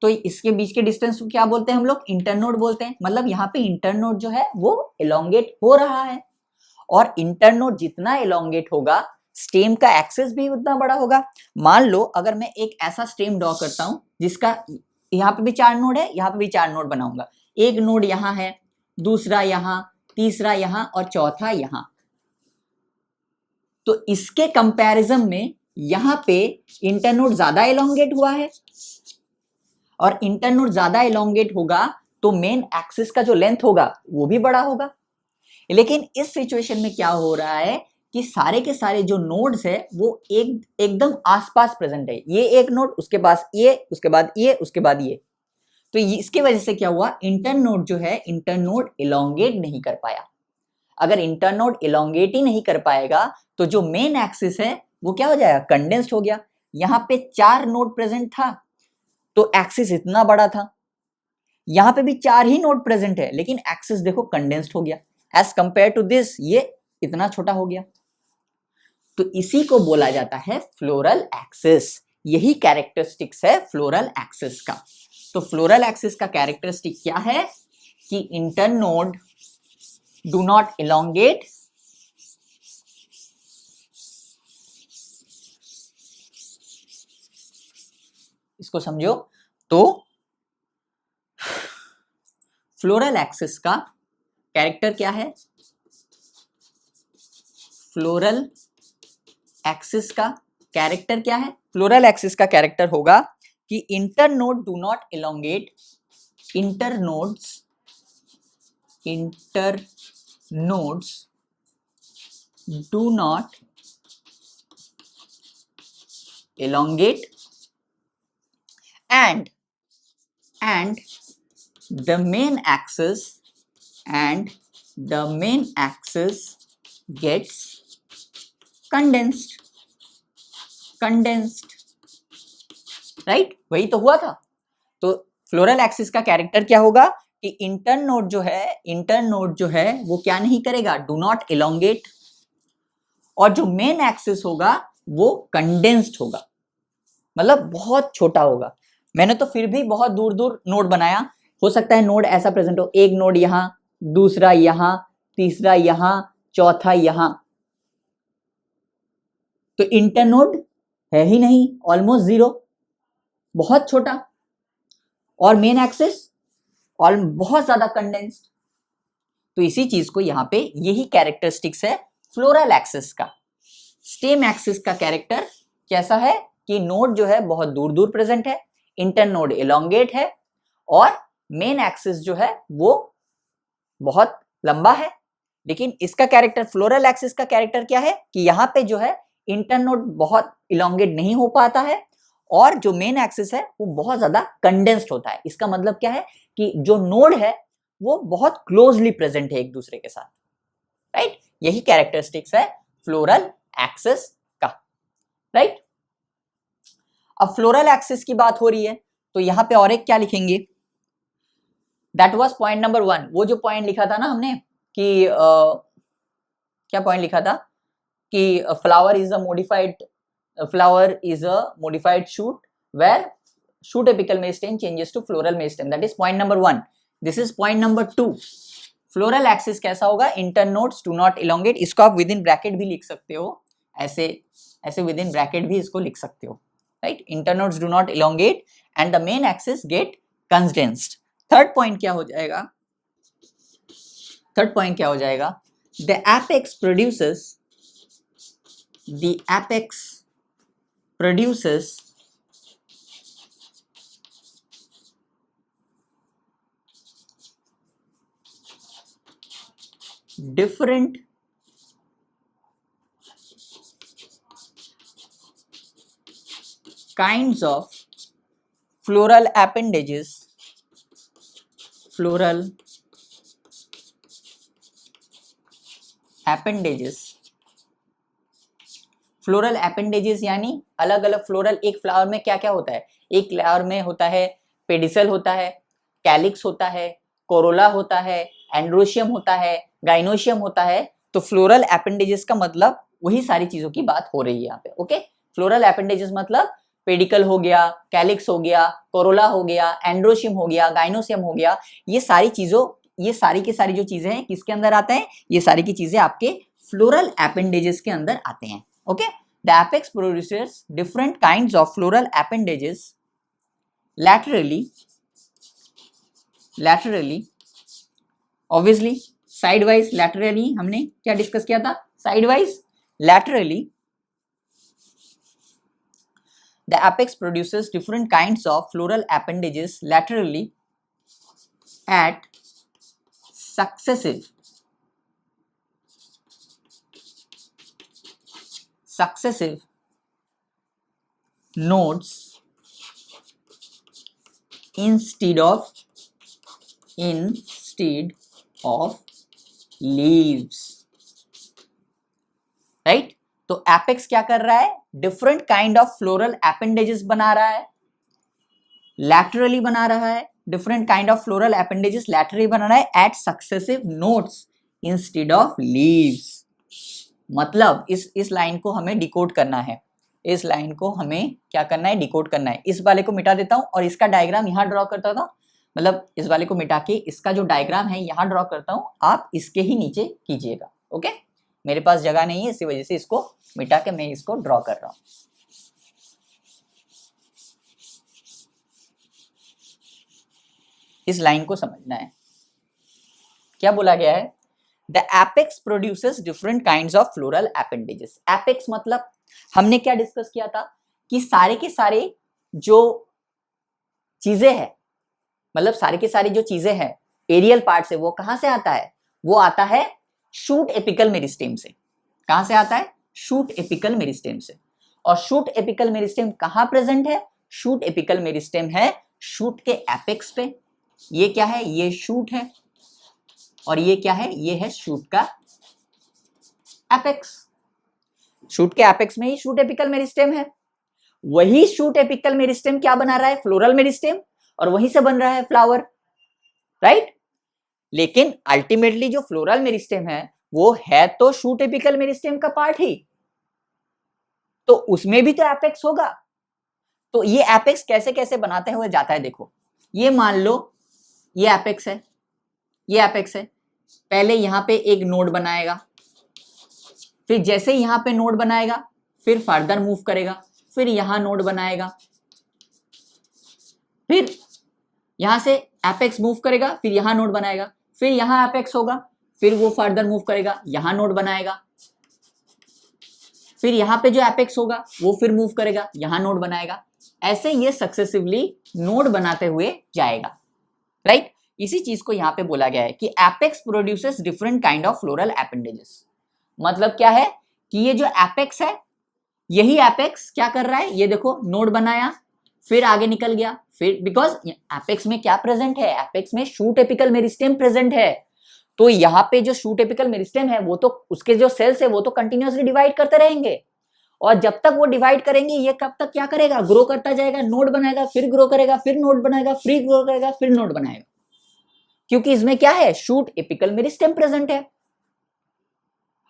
तो इसके बीच के डिस्टेंस को क्या बोलते हैं हम लोग, इंटरनोड बोलते हैं। मतलब यहाँ पे इंटरनोड जो है वो एलोंगेट हो रहा है, और इंटरनोड जितना एलोंगेट होगा स्टेम का एक्सिस भी उतना बड़ा होगा। मान लो अगर मैं एक ऐसा स्टेम ड्रॉ करता हूं जिसका यहाँ पे भी 4 नोड है, यहाँ पे भी 4 नोड बनाऊंगा, एक नोड यहाँ है, दूसरा यहाँ, तीसरा यहाँ और चौथा यहाँ, तो इसके कंपैरिजन में यहाँ पे इंटरनोड ज्यादा एलोंगेट हुआ है, और इंटरनोड ज्यादा एलोंगेट होगा तो मेन एक्सिस का जो लेंथ होगा वो भी बड़ा होगा। लेकिन इस सिचुएशन में क्या हो रहा है कि सारे के सारे जो नोड्स है वो एकदम आसपास प्रेजेंट है, ये एक नोड, उसके पास ये, उसके बाद ये, उसके बाद ये, तो इसके वजह से क्या हुआ, इंटरनोड जो है इंटरनोड एलोंगेट नहीं कर पाया। अगर इंटरनोड एलोंगेट ही नहीं कर पाएगा तो जो मेन एक्सिस है वो क्या हो जाएगा, कंडेंस्ड हो गया। यहाँ पे 4 नोड प्रेजेंट था तो एक्सिस इतना बड़ा था, यहाँ पे भी 4 ही नोड प्रेजेंट है लेकिन एक्सिस देखो कंडेंस्ड हो गया, एज कंपेयर टू दिस ये इतना छोटा हो गया। तो इसी को बोला जाता है फ्लोरल एक्सिस, यही कैरेक्टरिस्टिक्स है फ्लोरल एक्सिस का। तो फ्लोरल एक्सिस का कैरेक्टरिस्टिक क्या है कि इंटरनोड डू नॉट elongate, इसको समझो। तो फ्लोरल एक्सिस का कैरेक्टर क्या है, फ्लोरल एक्सिस का कैरेक्टर क्या है, फ्लोरल एक्सिस का कैरेक्टर होगा कि internode do not elongate, internodes do not elongate and the main axis gets condensed, right, वही तो हुआ था। तो फ्लोरल एक्सिस का कैरेक्टर क्या होगा कि इंटरनोड जो है वो क्या नहीं करेगा, डू नॉट elongate, और जो मेन एक्सिस होगा वो कंडेंस्ड होगा, मतलब बहुत छोटा होगा। मैंने तो फिर भी बहुत दूर दूर नोड बनाया, हो सकता है नोड ऐसा प्रेजेंट हो, एक नोड यहाँ, दूसरा यहाँ, तीसरा यहाँ, चौथा यहाँ, तो इंटरनोड है ही नहीं, ऑलमोस्ट 0, बहुत छोटा, और मेन एक्सिस और बहुत ज्यादा कंडेंस्ड। तो इसी चीज को यहाँ पे, यही कैरेक्टरिस्टिक्स है फ्लोरल एक्सिस का। स्टेम एक्सिस का कैरेक्टर कैसा है कि नोड जो है बहुत दूर दूर प्रेजेंट है, इंटरनोड elongate है, और मेन एक्सिस जो है वो बहुत लंबा है। लेकिन इसका कैरेक्टर, फ्लोरल एक्सिस का कैरेक्टर क्या है कि यहाँ पे जो है इंटरनोड बहुत elongate नहीं हो पाता है, और जो मेन एक्सिस है वो बहुत ज्यादा कंडेंस्ड होता है। इसका मतलब क्या है कि जो नोड है वो बहुत क्लोजली प्रेजेंट है एक दूसरे के साथ, राइट। यही कैरेक्टरिस्टिक्स है फ्लोरल एक्सिस का, राइट। अब फ्लोरल एक्सिस की बात हो रही है तो यहां पे और एक क्या लिखेंगे, दैट वाज पॉइंट नंबर 1। वो जो पॉइंट लिखा था ना हमने कि क्या पॉइंट लिखा था कि flower is a modified shoot where shoot apical meristem changes to floral meristem, that is point number 1. this is point number 2. Floral axis कैसा होगा, इंटरनोड्स डू नॉट elongate, इसको आप विद इन ब्रैकेट भी लिख सकते हो, ऐसे विद इन ब्रैकेट भी इसको लिख सकते हो, right. Internodes do not elongate and the main axis get condensed. Third point क्या हो जाएगा, the apex produces different kinds of floral appendages, floral appendages यानी अलग अलग फ्लोरल, एक फ्लावर में क्या क्या होता है, एक फ्लावर में होता है पेडिसल होता है, कैलिक्स होता है, कोरोला होता है, एंड्रोशियम होता है, गाइनोशियम होता है। तो फ्लोरल एपेंडेजेस का मतलब वही सारी चीजों की बात हो रही है यहाँ पे, ओके। फ्लोरल एपेंडेजेस मतलब पेडिकल हो गया, कैलिक्स हो गया, कोरोला हो गया, एंड्रोशियम हो गया, गाइनोशियम हो गया, ये सारी की सारी जो चीजें हैं किसके अंदर आते हैं, ये सारी की चीजें आपके फ्लोरल एपेंडेजेस के अंदर आते हैं। Okay, the apex produces different kinds of floral appendages laterally, obviously sidewise, laterally हमने क्या डिस्कस किया था, sidewise, laterally the apex produces different kinds of floral appendages laterally at successive nodes instead of leaves, right. तो apex क्या कर रहा है, different kind of floral appendages बना रहा है, लैटरली बना रहा है, different kind of floral appendages laterally बना रहा है at successive nodes instead of leaves. मतलब इस लाइन को हमें डिकोड करना है, इस लाइन को हमें क्या करना है, डिकोड करना है। इस वाले को मिटा देता हूं और इसका डायग्राम यहां ड्रॉ करता था, मतलब इस वाले को मिटा के इसका जो डायग्राम है यहां ड्रॉ करता हूं, आप इसके ही नीचे कीजिएगा। ओके, मेरे पास जगह नहीं है इसी वजह से इसको मिटा के मैं इसको ड्रॉ कर रहा हूं। इस लाइन को समझना है, क्या बोला गया है, the apex produces different kinds of floral appendages. Apex मतलब हमने क्या डिस्कस किया था कि सारे के सारे जो चीजें हैं, मतलब सारे के सारे जो चीजें हैं एरियल पार्ट से, वो कहां से आता है, वो आता है शूट एपिकल मेरिस्टेम से। कहां से आता है, शूट एपिकल मेरिस्टेम से। और शूट एपिकल मेरिस्टेम कहां प्रेजेंट है, शूट एपिकल मेरिस्टेम है शूट के एपेक्स पे। ये क्या है, ये शूट है, और ये क्या है, ये है शूट का एपेक्स। शूट के एपेक्स में ही शूट एपिकल मेरिस्टेम है। वही शूट एपिकल मेरिस्टेम क्या बना रहा है, फ्लोरल मेरिस्टेम, और वहीं से बन रहा है फ्लावर, राइट। लेकिन अल्टीमेटली जो फ्लोरल मेरिस्टेम है वो है तो शूट एपिकल मेरिस्टेम का पार्ट ही, तो उसमें भी तो एपेक्स होगा। तो ये एपेक्स कैसे कैसे बनाते हुए जाता है, देखो ये मान लो ये एपेक्स है, ये एपेक्स है। पहले यहां पे एक नोड बनाएगा, फिर जैसे यहां पे नोड बनाएगा फिर फर्दर मूव करेगा, फिर यहां नोड बनाएगा, फिर यहां से एपेक्स मूव करेगा, फिर यहां नोड बनाएगा, फिर यहां एपेक्स होगा, फिर वो फर्दर मूव करेगा, यहां नोड बनाएगा, फिर यहां पे जो एपेक्स होगा वो फिर मूव करेगा, यहां नोड बनाएगा। ऐसे ये सक्सेसिवली नोड बनाते हुए जाएगा, राइट। इसी चीज को यहां पे बोला गया है कि apex produces different kind of floral appendages. मतलब क्या है कि ये जो एपेक्स है, यही एपेक्स क्या कर रहा है, ये देखो नोड बनाया, फिर आगे निकल गया, फिर बिकॉज एपेक्स में क्या प्रेजेंट है, एपेक्स में शूट एपिकल मेरिस्टेम प्रेजेंट है। तो यहाँ पे जो शूट एपिकल मेरिस्टेम है वो तो उसके जो सेल्स है वो तो कंटिन्यूअसली डिवाइड करते रहेंगे, और जब तक वो डिवाइड करेंगे ये कब तक क्या करेगा, ग्रो करता जाएगा, नोड बनाएगा, फिर ग्रो करेगा, फिर नोड बनाएगा, फिर ग्रो करेगा, फिर नोड बनाएगा, क्योंकि इसमें क्या है, शूट एपिकल मेरिस्टेम प्रेजेंट है,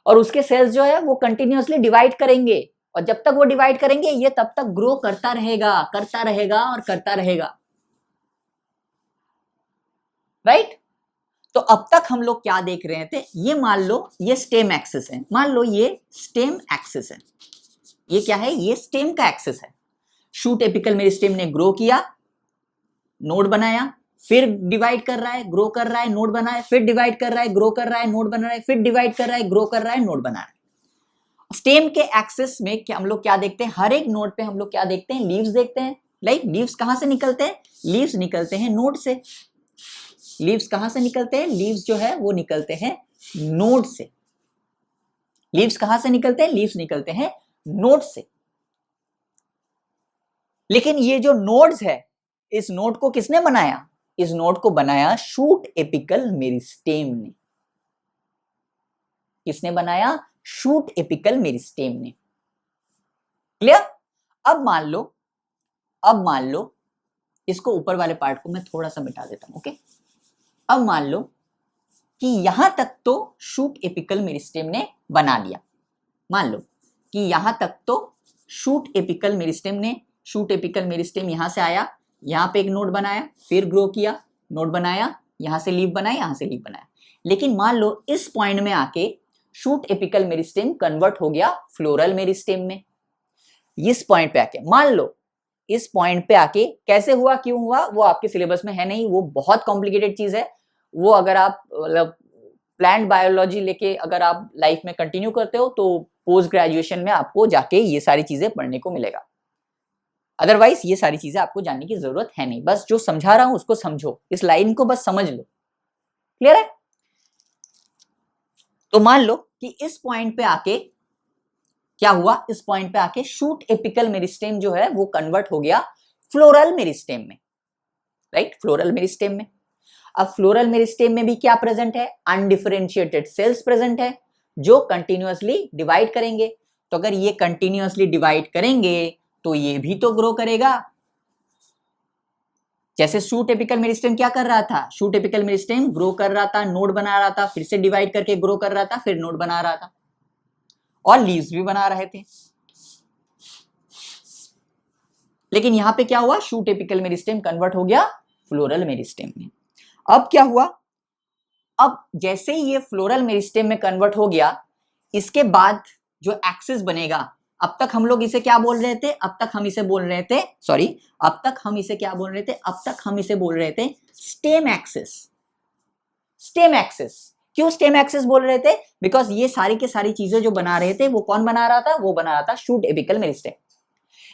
और उसके सेल्स जो है वो कंटिन्यूअसली डिवाइड करेंगे, और जब तक वो डिवाइड करेंगे ये तब तक ग्रो करता रहेगा और करता रहेगा, राइट। तो अब तक हम लोग क्या देख रहे थे, ये मान लो ये स्टेम एक्सिस है, मान लो ये स्टेम एक्सिस है, ये क्या है, ये स्टेम का एक्सिस है। शूट एपिकल मेरिस्टेम ने ग्रो किया, नोड बनाया, फिर डिवाइड कर रहा है, ग्रो कर रहा है, नोड बना है, फिर डिवाइड कर रहा है, ग्रो कर रहा है, नोड बना रहा है, फिर डिवाइड कर रहा है, ग्रो कर रहा है, नोड बना रहा है। स्टेम के एक्सिस में क्या हम लोग क्या देखते हैं, हर एक नोड पे हम लोग क्या देखते हैं, लीव्स देखते हैं। लाइक लीव्स कहां से निकलते हैं, लीव्स निकलते हैं नोड से। लीव्स कहां से निकलते हैं, लीव्स जो है वो निकलते हैं नोड से। लीव्स कहां से निकलते हैं, लीव्स निकलते हैं नोड से। लेकिन ये जो नोड्स है, इस नोड को किसने बनाया, इस नोड को बनाया शूट एपिकल मेरिस्टेम ने। किसने बनाया, शूट एपिकल मेरिस्टेम ने। क्लियर। अब मान लो इसको ऊपर वाले पार्ट को मैं थोड़ा सा मिटा देता हूं। ओके, अब मान लो कि यहां तक तो शूट एपिकल मेरिस्टेम ने बना लिया, मान लो कि यहां तक तो शूट एपिकल मेरिस्टेम ने, शूट एपिकल मेरिस्टेम यहां से आया, यहां पे एक नोड बनाया, फिर ग्रो किया, नोड बनाया, यहां से लीफ बनाया, यहां से लीफ बनाया। लेकिन मान लो इस पॉइंट में आके शूट एपिकल मेरिस्टेम कन्वर्ट हो गया फ्लोरल मेरिस्टेम में। इस पॉइंट पे आके मान लो, इस पॉइंट पे आके कैसे हुआ, क्यों हुआ, वो आपके सिलेबस में है नहीं, वो बहुत कॉम्प्लिकेटेड चीज है। वो अगर आप मतलब प्लांट बायोलॉजी लेके अगर आप लाइफ में कंटिन्यू करते हो तो पोस्ट ग्रेजुएशन में आपको जाके ये सारी चीजें पढ़ने को मिलेगा। अदरवाइज ये सारी चीजें आपको जानने की जरूरत है नहीं, बस जो समझा रहा हूं उसको समझो, इस लाइन को बस समझ लो। क्लियर है? तो मान लो कि इस पॉइंट पे आके क्या हुआ, इस पॉइंट पे आके शूट एपिकल मेरिस्टेम जो है वो कन्वर्ट हो गया फ्लोरल मेरिस्टेम में, राइट, फ्लोरल मेरिस्टेम में। अब फ्लोरल मेरिस्टेम में भी क्या प्रेजेंट है, अनडिफरेंशिएटेड सेल्स प्रेजेंट है जो कंटिन्यूअसली डिवाइड करेंगे। तो अगर ये कंटिन्यूअसली डिवाइड करेंगे तो ये भी तो ग्रो करेगा। जैसे शूट एपिकल मेरिस्टेम क्या कर रहा था, शूट एपिकल मेरिस्टेम ग्रो कर रहा था, नोड बना रहा था, फिर से डिवाइड करके ग्रो कर रहा था, फिर नोड बना रहा था और लीव्स भी बना रहे थे। लेकिन यहां पे क्या हुआ, शूट एपिकल मेरिस्टेम कन्वर्ट हो गया फ्लोरल मेरिस्टेम में। अब क्या हुआ, अब जैसे ही ये फ्लोरल मेरिस्टेम में कन्वर्ट हो गया, इसके बाद जो एक्सिस बनेगा, अब तक हम लोग इसे क्या बोल रहे थे, अब तक हम इसे बोल रहे थे, सॉरी, अब तक हम इसे क्या बोल रहे थे, अब तक हम इसे बोल रहे थे स्टेम एक्सिस। स्टेम एक्सिस क्यों स्टेम एक्सिस बोल रहे थे, बिकॉज ये सारी की सारी चीजें जो बना रहे थे वो कौन बना रहा था, वो बना रहा था शूट एपिकल मेरिस्टेम।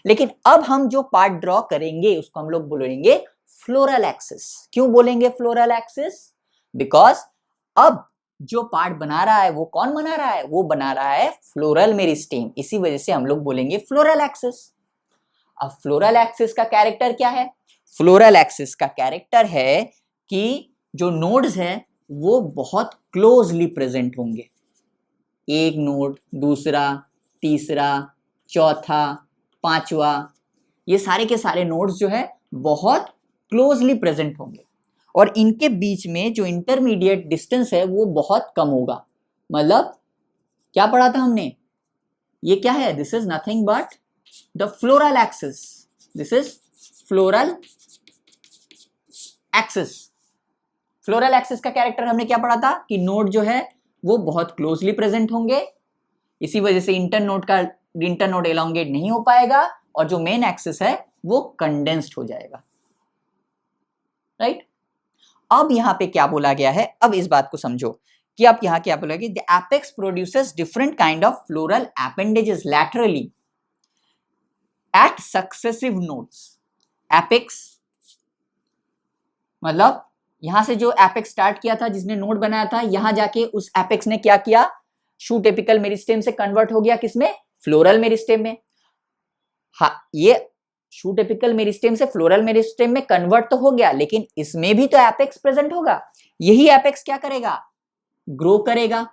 लेकिन अब हम जो पार्ट ड्रॉ करेंगे उसको हम लोग बोलेंगे फ्लोरल एक्सिस। क्यों बोलेंगे फ्लोरल एक्सिस, बिकॉज अब जो पार्ट बना रहा है वो कौन बना रहा है, वो बना रहा है फ्लोरल मेरिस्टेम, इसी वजह से हम लोग बोलेंगे फ्लोरल एक्सिस। अब फ्लोरल एक्सिस का कैरेक्टर क्या है, फ्लोरल एक्सिस का कैरेक्टर है कि जो नोड्स हैं वो बहुत क्लोजली प्रेजेंट होंगे, एक नोड, दूसरा, तीसरा, चौथा, पांचवा, ये सारे के सारे नोड्स जो है बहुत क्लोजली प्रेजेंट होंगे और इनके बीच में जो इंटरमीडिएट डिस्टेंस है वो बहुत कम होगा। मतलब क्या पढ़ा था हमने, ये क्या है, this is nothing but the floral axis, this is floral axis. Floral axis का कैरेक्टर हमने क्या पढ़ा था कि नोड जो है वो बहुत क्लोजली प्रेजेंट होंगे, इसी वजह से इंटरनोड एलोंगेट नहीं हो पाएगा और जो मेन एक्सिस है वो कंडेंस्ड हो जाएगा, राइट। अब यहां पे क्या बोला गया है, अब इस बात को समझो कि अब यहां क्या बोला गया, the apex produces different kind of floral appendages laterally at successive nodes. Apex मतलब यहां से जो एपेक्स स्टार्ट किया था, जिसने नोड बनाया था, यहां जाके उस एपेक्स ने क्या किया, शूट एपिकल मेरिस्टेम से कन्वर्ट हो गया किसमें, फ्लोरल मेरिस्टेम में। हाँ, ये शूट एपिकल मेरिस्टेम से फ्लोरल मेरिस्टेम में कन्वर्ट तो हो गया, लेकिन इसमें भी तो एपेक्स प्रेजेंट होगा। यही एपेक्स क्या करेगा, ग्रो करेगा,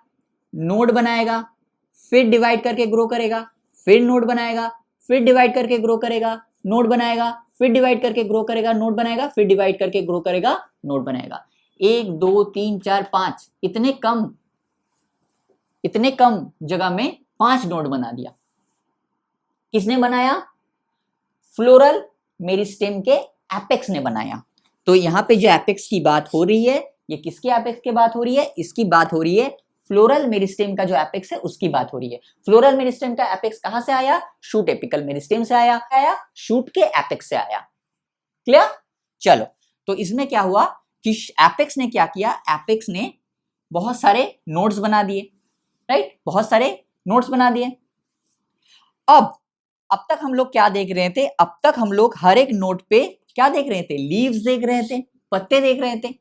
नोड बनाएगा, फिर डिवाइड करके ग्रो करेगा, फिर नोड बनाएगा, फिर डिवाइड करके ग्रो करेगा, नोड बनाएगा, फिर डिवाइड करके ग्रो करेगा, नोड बनाएगा, फिर डिवाइड करके ग्रो करेगा, नोड बनाएगा। 1 2 3 4 5 इतने कम जगह में 5 नोड बना दिया। किसने बनाया, फ्लोरल मेरिस्टेम के एपेक्स ने बनाया। तो यहां पे जो एपेक्स की बात हो रही है, ये किसके एपेक्स की बात हो रही है, इसकी बात हो रही है फ्लोरल मेरिस्टेम का जो एपेक्स है उसकी बात हो रही है। फ्लोरल मेरिस्टेम का एपेक्स कहां से आया, शूट एपिकल मेरिस्टेम से आया शूट के एपेक्स से आया। क्लियर, चलो, तो इसमें क्या हुआ कि एपेक्स ने क्या किया, एपेक्स ने बहुत सारे नोड्स बना दिए, राइट, बहुत सारे नोड्स बना दिए। अब तक हम लोग क्या देख रहे थे, अब तक हम लोग हर एक नोड पे क्या देख रहे थे, लीव्स देख रहे थे, पत्ते देख रहे थे,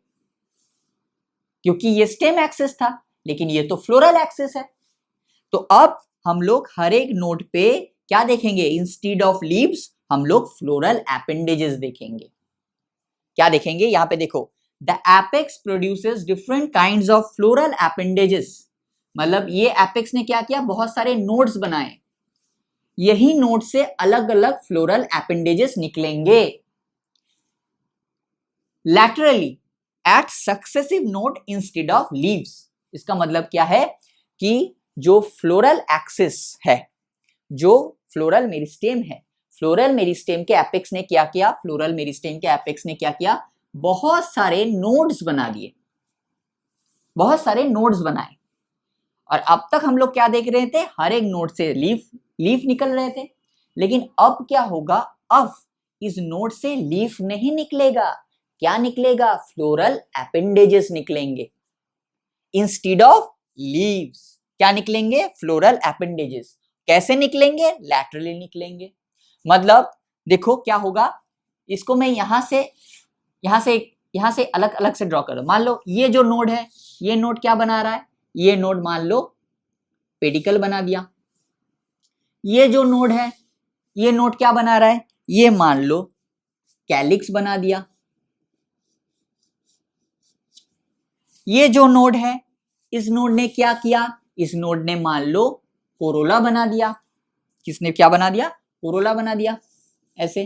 क्योंकि ये स्टेम एक्सिस था, लेकिन ये तो फ्लोरल एक्सिस है। तो अब हम लोग हर एक नोड पे क्या देखेंगे, इंस्टीड ऑफ लीव्स हम लोग फ्लोरल एपेंडेजेस देखेंगे। क्या देखेंगे, यहां पे देखो, the apex produces different kinds of floral appendages. मतलब ये एपेक्स ने क्या किया, बहुत सारे नोड्स बनाए, यही नोड से अलग अलग फ्लोरल एपेंडेजेस निकलेंगे laterally at successive node instead of leaves. इसका मतलब क्या है कि जो फ्लोरल एक्सिस है, जो फ्लोरल मेरिस्टेम है, फ्लोरल मेरिस्टेम के एपेक्स ने क्या किया, फ्लोरल मेरिस्टेम के एपेक्स ने क्या किया, बहुत सारे नोड्स बना दिए, बहुत सारे नोड्स बनाए। और अब तक हम लोग क्या देख रहे थे, हर एक नोड से लीफ निकल रहे थे, लेकिन अब क्या होगा, अब इस नोड से लीफ नहीं निकलेगा, क्या निकलेगा, फ्लोरल एपेंडेजेस निकलेंगे इंस्टीड ऑफ लीव्स। क्या निकलेंगे, फ्लोरल एपेंडेजेस। कैसे निकलेंगे, लैटरली निकलेंगे। मतलब देखो क्या होगा, इसको मैं यहां से अलग अलग से ड्रॉ करो। मान लो ये जो नोड है, ये नोड क्या बना रहा है, ये नोड मान लो पेडिकल बना दिया। ये जो नोड है, ये नोड क्या बना रहा है, ये मान लो कैलिक्स बना दिया। ये जो नोड है, इस नोड ने क्या किया, इस नोड ने मान लो कोरोला बना दिया। किसने क्या बना दिया, कोरोला बना दिया, ऐसे,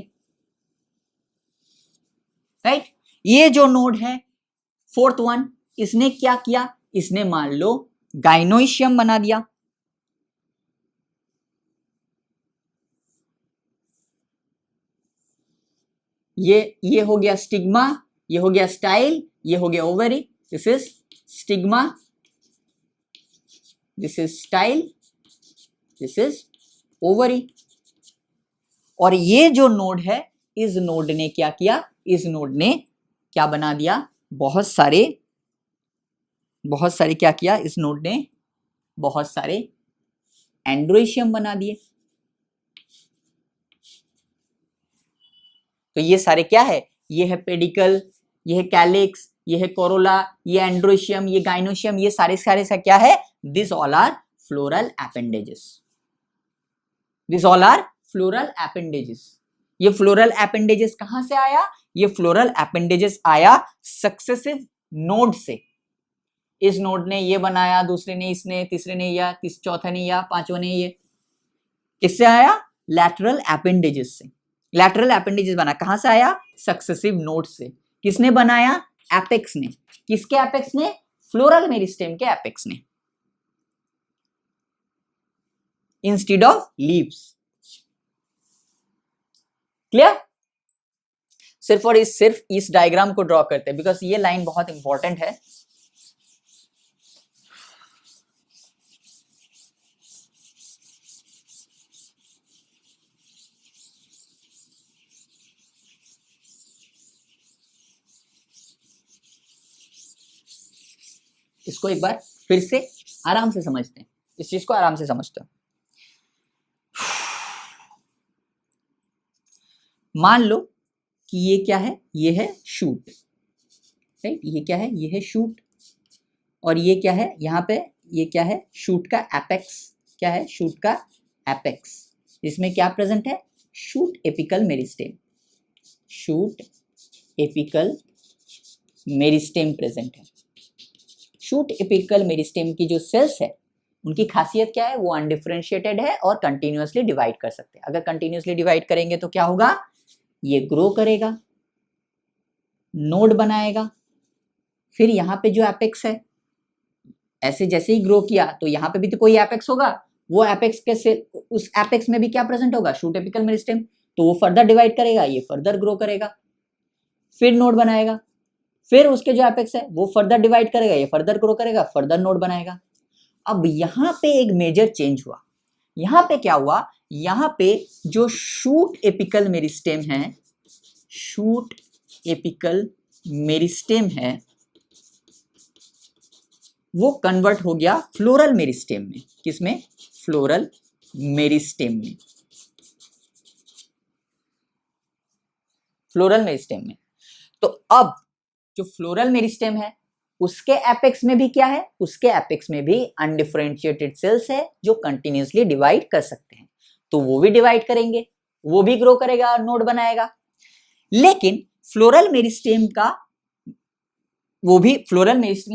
राइट। ये जो नोड है फोर्थ वन, इसने क्या किया, इसने मान लो गाइनोइशियम बना दिया। ये हो गया स्टिग्मा, ये हो गया स्टाइल, ये हो गया ovary. This is stigma, this is style, this is ovary. और ये जो नोड है, इस नोड ने क्या किया, इस नोड ने क्या बना दिया, बहुत सारे क्या किया, इस नोड ने बहुत सारे एंड्रोइशियम बना दिए। तो ये सारे क्या है, ये है पेडिकल, ये है कैलिक्स, ये है कोरोला, ये एंड्रोइशियम, ये गाइनोशियम, ये सारे क्या है, this all are floral appendages. This all are floral appendages. ये फ्लोरल एपेंडेजेस कहां से आया, ये फ्लोरल एपेंडेजेस आया सक्सेसिव नोड से। इस नोड ने ये बनाया, दूसरे ने इसने, तीसरे ने या, चौथा ने या, पांचवा ने ये। किससे आया, लैटरल एपेंडेजेस से। लैटरल एपेंडेजेस बना कहां से आया, सक्सेसिव नोड से। किसने बनाया, एपेक्स ने। किसके एपेक्स ने, फ्लोरल मेरिस्टेम के एपेक्स ने, इंस्टीड ऑफ लीव्स। क्लियर। सिर्फ इस डायग्राम को ड्रॉ करते हैं बिकॉज ये लाइन बहुत इंपॉर्टेंट है। इसको एक बार फिर से आराम से समझते हैं, इस चीज को आराम से समझते हैं। मान लो कि ये क्या है, ये है शूट, राइट। ये क्या है, ये है शूट, और ये क्या है, यहाँ पे ये क्या है, शूट का एपेक्स। क्या है, शूट का एपेक्स। इसमें क्या प्रेजेंट है, shoot apical meristem. Shoot apical meristem present है। शूट एपिकल मेरिस्टेम की जो सेल्स है, उनकी खासियत क्या है, वो अनडिफरेंशिएटेड है और कंटिन्यूअसली डिवाइड कर सकते हैं। अगर कंटिन्यूअसली डिवाइड करेंगे तो क्या होगा, ये ग्रो करेगा, नोड बनाएगा, फिर यहाँ पे जो एपेक्स है, ऐसे जैसे ही ग्रो किया तो यहाँ पे भी तो कोई एपेक्स होगा, वो एपेक्स के से उस एपेक्स में भी क्या प्रेजेंट होगा, शूट एपिकल मेरिस्टेम। तो वो फर्दर डिवाइड करेगा, ये फर्दर ग्रो करेगा, फिर नोड बनाएगा, फिर उसके जो एपेक्स है वो फर्दर डिवाइड करेगा, ये फर्दर ग्रो करेगा, फर्दर नोड बनाएगा। अब यहाँ पे एक मेजर चेंज हुआ। यहाँ पे क्या हुआ, यहाँ पे जो शूट एपिकल मेरिस्टेम है, शूट एपिकल मेरिस्टेम है, वो कन्वर्ट हो गया फ्लोरल मेरिस्टेम में। किसमें, फ्लोरल मेरिस्टेम में, फ्लोरल मेरिस्टेम में। तो अब जो फ्लोरल मेरिस्टेम है, उसके एपेक्स में भी क्या है, उसके एपेक्स में भी अनडिफरेंशिएटेड सेल्स है जो कंटिन्यूअसली डिवाइड कर सकते हैं। तो वो भी डिवाइड करेंगे, वो भी ग्रो करेगा और नोड बनाएगा। लेकिन फ्लोरल मेरिस्टेम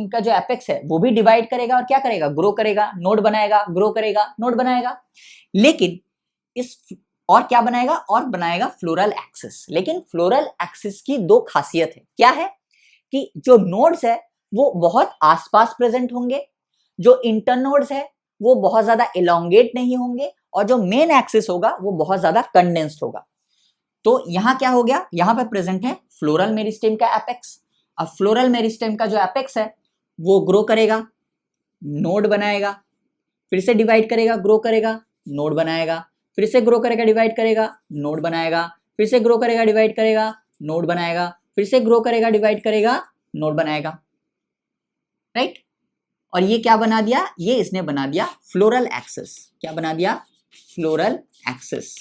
का जो एपेक्स है वो भी डिवाइड करेगा और क्या करेगा, ग्रो करेगा, नोड बनाएगा, ग्रो करेगा, नोड बनाएगा। लेकिन इस और क्या बनाएगा, और बनाएगा फ्लोरल एक्सिस। लेकिन फ्लोरल एक्सिस की दो खासियत है। क्या है कि जो नोड्स है वो बहुत आसपास प्रेजेंट होंगे, जो इंटरनोड्स है वो बहुत ज्यादा एलोंगेट नहीं होंगे, और जो मेन एक्सिस होगा वो बहुत ज्यादा कंडेंस्ड होगा। तो यहां क्या हो गया, यहां पे प्रेजेंट है फ्लोरल मेरिस्टेम का एपेक्स। अब फ्लोरल मेरिस्टेम का जो एपेक्स है वो ग्रो करेगा, नोड बनाएगा, फिर से डिवाइड करेगा, ग्रो करेगा, नोड बनाएगा, फिर से ग्रो करेगा, डिवाइड करेगा, नोड बनाएगा, फिर से ग्रो करेगा, डिवाइड करेगा, नोड बनाएगा, फिर से ग्रो करेगा, डिवाइड करेगा, नोड बनाएगा, राइट। और ये क्या बना दिया, ये इसने बना दिया फ्लोरल एक्सिस। क्या बना दिया, फ्लोरल एक्सिस।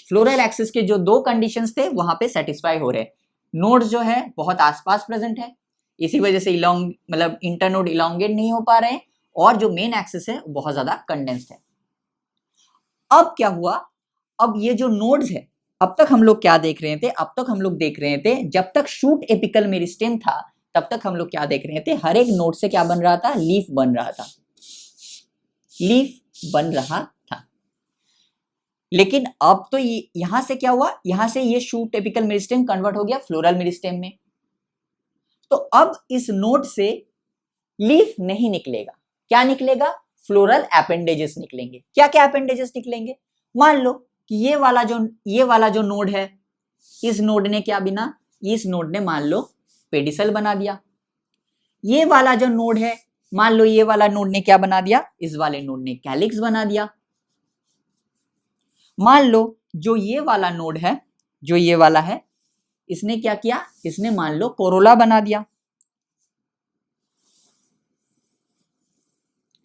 फ्लोरल एक्सिस के जो दो कंडीशंस थे वहां पे सेटिस्फाई हो रहे। नोड्स जो है बहुत आसपास प्रेजेंट है, इसी वजह से मतलब इंटरनोड इलोंगेट नहीं हो पा रहे हैं, और जो मेन एक्सिस है बहुत ज्यादा कंडेंस्ड है। अब क्या हुआ, अब ये जो नोड्स है, अब तक हम लोग क्या देख रहे थे, अब तक हम लोग देख रहे थे जब तक शूट एपिकल मेरिस्टेम था तब तक हम लोग क्या देख रहे थे, हर एक नोड से क्या बन रहा था, लीफ बन रहा था, लीफ बन रहा था। लेकिन अब तो यहां से क्या हुआ, यहां से ये शूट एपिकल मेरिस्टेम कन्वर्ट हो गया फ्लोरल मेरिस्टेम में। तो अब इस नोड से लीफ नहीं निकलेगा, क्या निकलेगा, फ्लोरल एपेंडेजेस निकलेंगे। क्या क्या एपेंडेजेस निकलेंगे, मान लो कि ये वाला जो नोड है, इस नोड ने क्या बिना, इस नोड ने मान लो पेडिसल बना दिया। ये वाला जो नोड है, मान लो ये वाला नोड ने क्या बना दिया, इस वाले नोड ने कैलिक्स बना दिया। मान लो जो ये वाला नोड है, जो ये वाला है, इसने क्या किया, इसने मान लो कोरोला बना दिया,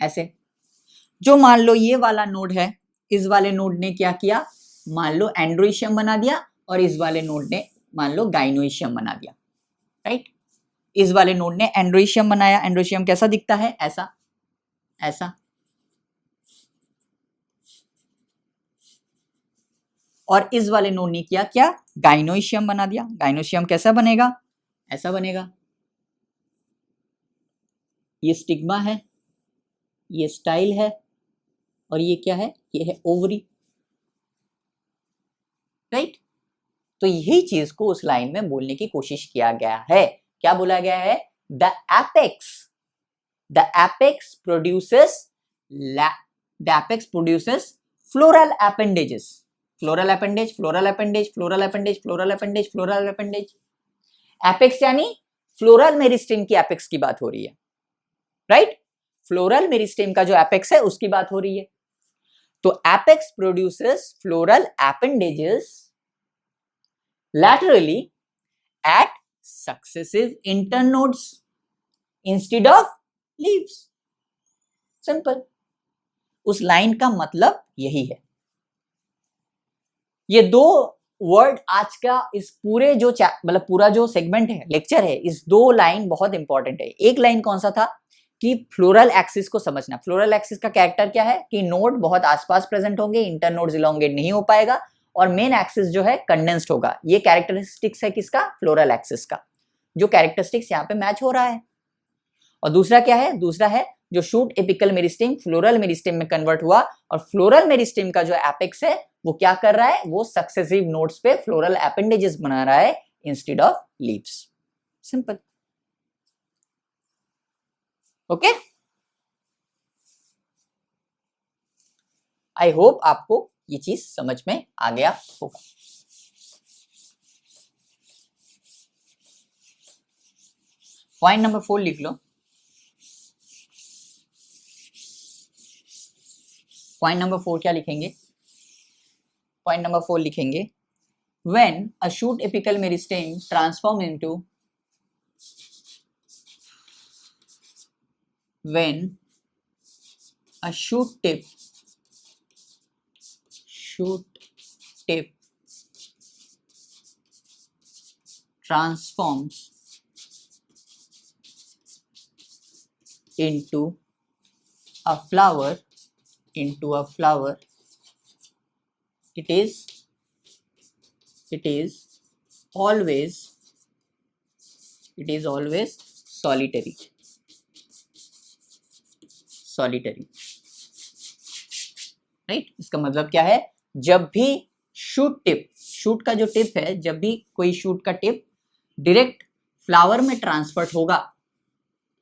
ऐसे। जो मान लो ये वाला नोड है, इस वाले नोड ने क्या किया, मान लो एंड्रोइशियम बना दिया, और इस वाले नोड ने मान लो गाइनोइशियम बना दिया, राइट। इस वाले नोड ने एंड्रोइशियम बनाया, एंड्रोइशियम कैसा दिखता है, ऐसा, ऐसा। और इस वाले नोड ने किया क्या, गाइनोइशियम बना दिया। गाइनोइशियम कैसा बनेगा, ऐसा बनेगा। ये स्टिग्मा है, ये स्टाइल है, और ये क्या है, ये है ओवरी, राइट। तो यही चीज को उस लाइन में बोलने की कोशिश किया गया है। क्या बोला गया है, the apex produces floral appendages, floral appendage, floral appendage, floral appendage, floral appendage, floral appendage। Apex यानी फ्लोरल मेरिस्टेम की एपेक्स की बात हो रही है, राइट। फ्लोरल मेरिस्टेम का जो एपेक्स है उसकी बात हो रही है। तो apex produces floral appendages laterally at successive internodes instead of leaves, simple. उस लाइन का मतलब यही है। ये दो वर्ड आज का इस पूरे जो मतलब पूरा जो सेगमेंट है, लेक्चर है, इस दो लाइन बहुत इंपॉर्टेंट है। एक लाइन कौन सा था कि फ्लोरल एक्सिस को समझना। फ्लोरल एक्सिस का कैरेक्टर क्या है कि नोड बहुत आसपास प्रेजेंट होंगे, इंटरनोड्स इलोंगेट नहीं हो पाएगा, और मेन एक्सिस जो है कंडेंस्ड होगा। ये कैरेक्टरिस्टिक्स है किसका, फ्लोरल एक्सिस का, जो कैरेक्टरिस्टिक्स यहाँ पे मैच हो रहा है। और दूसरा क्या है, दूसरा है जो shoot apical meristem floral meristem में कन्वर्ट हुआ, और फ्लोरल मेरिस्टेम का जो एपेक्स है वो क्या कर रहा है, वो सक्सेसिव नोड्स पे फ्लोरल एपेंडेजेस बना रहा है instead of leaves, simple. Okay, I hope आपको ये चीज समझ में आ गया होगा। पॉइंट नंबर 4 लिख लो। पॉइंट नंबर 4 क्या लिखेंगे, पॉइंट नंबर 4 लिखेंगे when a shoot apical meristem transform into when a shoot tip transforms into a flower, it is always solitary, right. इसका मतलब क्या है, जब भी शूट का जो टिप है, जब भी कोई शूट का टिप डायरेक्ट फ्लावर में ट्रांसफर होगा,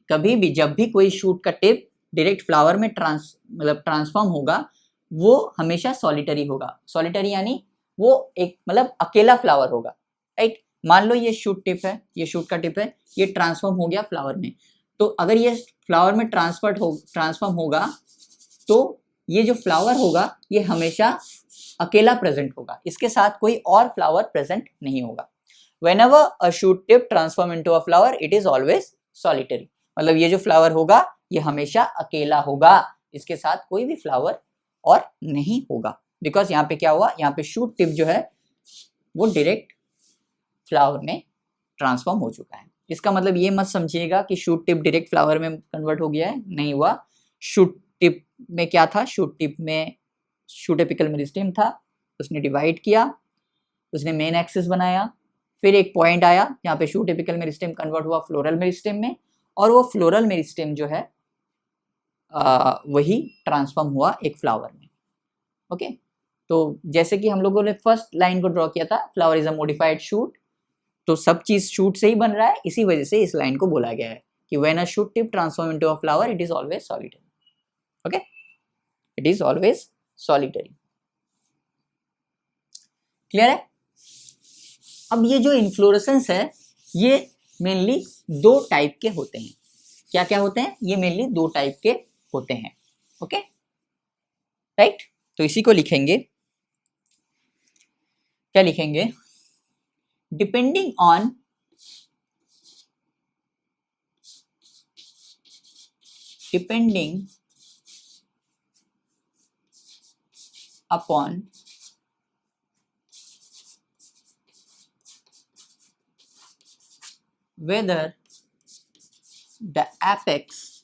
कभी भी जब भी कोई शूट का टिप डायरेक्ट फ्लावर में ट्रांसफॉर्म होगा, वो हमेशा सॉलिटरी होगा। सॉलिटरी यानी वो एक मतलब अकेला फ्लावर होगा, राइट। मान लो ये शूट टिप है, ये शूट का टिप है, ये ट्रांसफॉर्म हो गया फ्लावर में, तो अगर ये फ्लावर में ट्रांसफॉर्म होगा तो ये जो फ्लावर होगा ये हमेशा अकेला प्रेजेंट होगा, इसके साथ कोई और फ्लावर प्रेजेंट नहीं होगा। Whenever a shoot tip transform into a flower, it is always solitary. मतलब ये जो फ्लावर होगा ये हमेशा अकेला होगा, इसके साथ कोई भी फ्लावर और नहीं होगा। बिकॉज यहाँ पे क्या हुआ, यहाँ पे शूट टिप जो है वो डायरेक्ट फ्लावर में ट्रांसफॉर्म हो चुका है। इसका मतलब ये मत समझिएगा कि शूट टिप डायरेक्ट फ्लावर में कन्वर्ट हो गया है, नहीं हुआ। शूट टिप में क्या था, शूट टिप में शूट एपिकल मेरिस्टेम था, उसने डिवाइड किया, उसने मेन एक्सिस बनाया, फिर एक पॉइंट आया जहाँ पे शूट एपिकल मेरिस्टेम कन्वर्ट हुआ फ्लोरल मेरिस्टेम में, और वो फ्लोरल मेरिस्टेम जो है वही ट्रांसफॉर्म हुआ एक फ्लावर में। ओके, तो जैसे कि हम लोगों ने फर्स्ट लाइन को ड्रॉ किया था, flower is a modified shoot, तो सब चीज शूट से ही बन रहा है, इसी वजह से इस लाइन को बोला गया है कि when a shoot tip transform into a flower it is always solitary. Okay, it is always solitary. Clear है? अब ये जो इन्फ्लोरेसेंस है ये मेनली दो टाइप के होते हैं। क्या क्या होते हैं? ये मेनली दो टाइप के होते हैं। Okay, right. तो इसी को लिखेंगे, क्या लिखेंगे? Depending upon whether the apex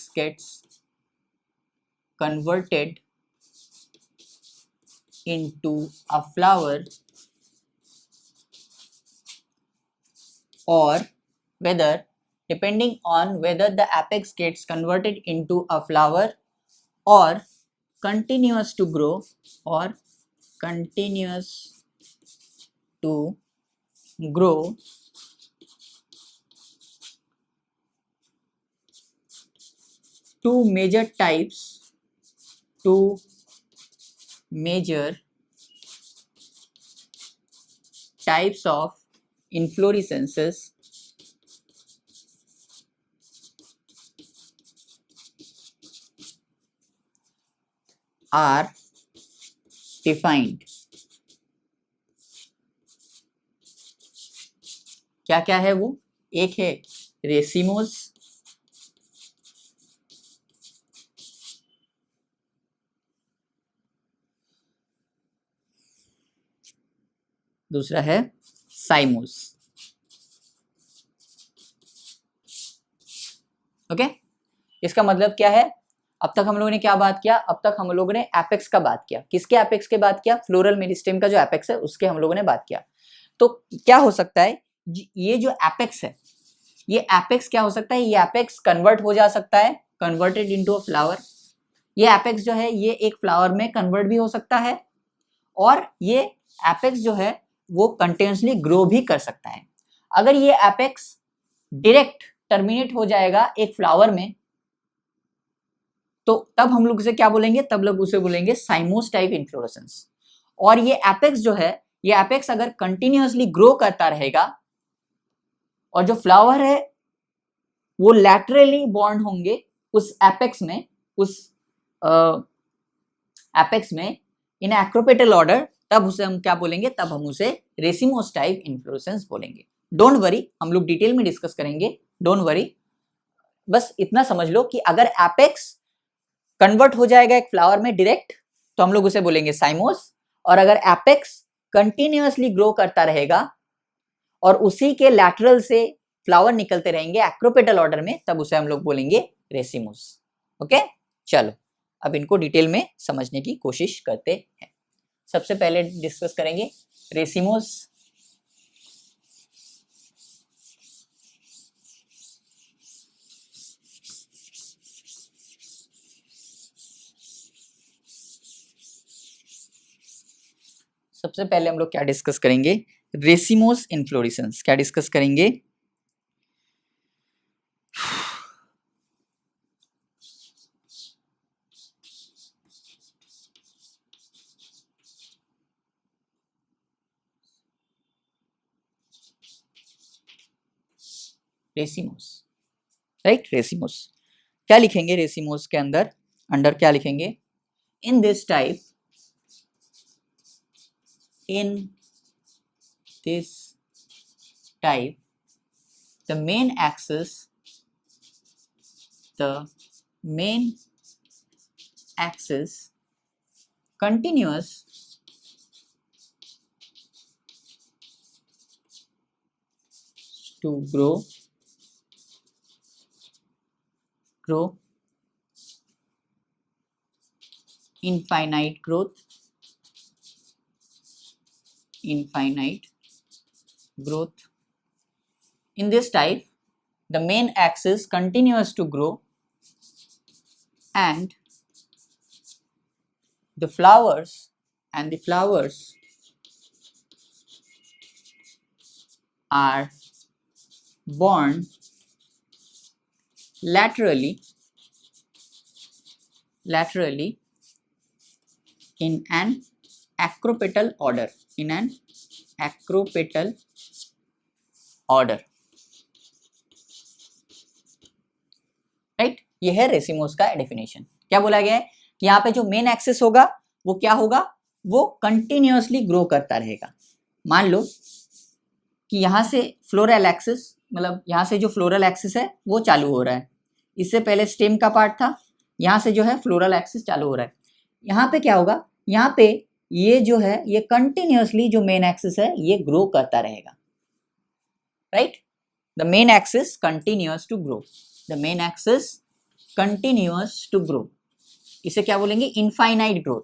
gets converted into a flower, or whether, depending on whether the apex gets converted into a flower or continues to grow two major types of inflorescences are defined। क्या क्या है वो? एक है racemose, दूसरा है साइमोस। Okay, इसका मतलब क्या है? अब तक हम लोगों ने क्या बात किया? अब तक हम लोगों ने एपेक्स का बात किया। किसके एपेक्स के बात किया? फ्लोरल मेरिस्टेम का जो एपेक्स है उसके हम लोगों ने बात किया। तो क्या हो सकता है, ये जो एपेक्स है, ये एपेक्स क्या हो सकता है? ये एपेक्स कन्वर्ट हो जा सकता है, कन्वर्टेड इनटू अ फ्लावर। ये एपेक्स जो है ये एक फ्लावर में कन्वर्ट भी हो सकता है, और ये एपेक्स जो है वो कंटिन्यूसली ग्रो भी कर सकता है। अगर ये एपेक्स डायरेक्ट टर्मिनेट हो जाएगा एक फ्लावर में, तो तब हम लोग उसे क्या बोलेंगे? तब लोग उसे बोलेंगे साइमोस टाइप इन्फ्लोरेसेंस। और ये एपेक्स जो है, ये एपेक्स अगर कंटिन्यूसली ग्रो करता रहेगा और जो फ्लावर है वो लैटरली बॉन्ड होंगे उस एपेक्स में, इन एक्रोपेटल ऑर्डर, तब उसे हम क्या बोलेंगे? तब हम उसे रेसिमोस टाइप इन्फ्लोरेसेंस बोलेंगे। डोंट वरी, हम लोग डिटेल में डिस्कस करेंगे, डोंट वरी। बस इतना समझ लो कि अगर एपेक्स कन्वर्ट हो जाएगा एक फ्लावर में डायरेक्ट, तो हम लोग उसे बोलेंगे साइमोस, और अगर एपेक्स कंटिन्यूअसली ग्रो करता रहेगा और उसी के लैटरल से फ्लावर निकलते रहेंगे एक्रोपेटल ऑर्डर में, तब उसे हम लोग बोलेंगे रेसिमोस। ओके, चलो अब इनको डिटेल में समझने की कोशिश करते हैं। सबसे पहले डिस्कस करेंगे रेसिमोस। सबसे पहले हम लोग क्या डिस्कस करेंगे? Racemose inflorescence. क्या डिस्कस करेंगे? Racemose, right, racemose. क्या लिखेंगे रेसिमोस के अंदर, अंडर क्या लिखेंगे, इन this type, in this type the main axis continues to grow infinite growth. In this type, the main axis continues to grow and the flowers are born laterally in an acropetal order. Right, ये है racemose का definition. क्या बोला गया है, यहाँ पे जो मेन एक्सिस होगा वो क्या होगा, वो कंटिन्यूअसली ग्रो करता रहेगा। मान लो कि यहाँ से फ्लोरल एक्सिस, मतलब यहाँ से जो फ्लोरल एक्सिस है वो चालू हो रहा है, इससे पहले स्टेम का पार्ट था, यहाँ से जो है फ्लोरल एक्सिस चालू हो रहा है। यहाँ पे क्या होगा, यहाँ पे ये जो है ये कंटिन्यूअसली जो मेन एक्सिस है ये ग्रो करता रहेगा, right. The main axis continuous to grow, इसे क्या बोलेंगे, इनफाइनाइट ग्रोथ।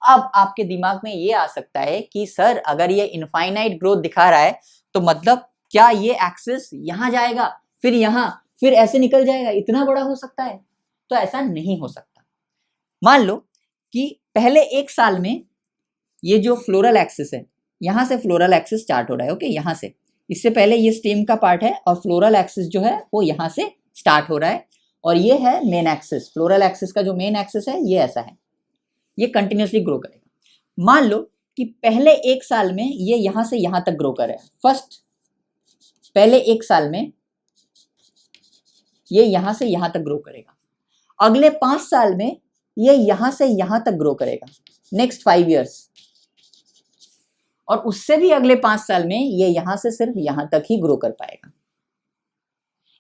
अब आपके दिमाग में ये आ सकता है कि सर अगर ये इनफाइनाइट ग्रोथ दिखा रहा है तो मतलब क्या ये एक्सिस यहाँ जाएगा फिर यहाँ फिर ऐसे निकल जाएगा, इतना बड़ा हो सकता है? तो ऐसा नहीं हो सकता। मान लो कि पहले एक साल में ये जो फ्लोरल एक्सिस है, यहाँ से फ्लोरल एक्सिस स्टार्ट हो रहा है, ओके, यहाँ से, इससे पहले ये स्टेम का पार्ट है और फ्लोरल एक्सिस जो है वो यहाँ से स्टार्ट हो रहा है और ये है मेन एक्सिस। फ्लोरल एक्सिस का जो मेन एक्सिस है ये ऐसा है, ये कंटिन्यूअसली ग्रो करेगा। मान लो कि पहले एक साल में ये यहाँ से यहाँ तक ग्रो करे, पहले एक साल में ये यहाँ से यहाँ तक ग्रो करेगा, अगले 5 साल में ये यहाँ से यहाँ तक ग्रो करेगा, नेक्स्ट 5 इयर्स, और उससे भी अगले 5 साल में ये यहाँ से सिर्फ यहाँ तक ही ग्रो कर पाएगा।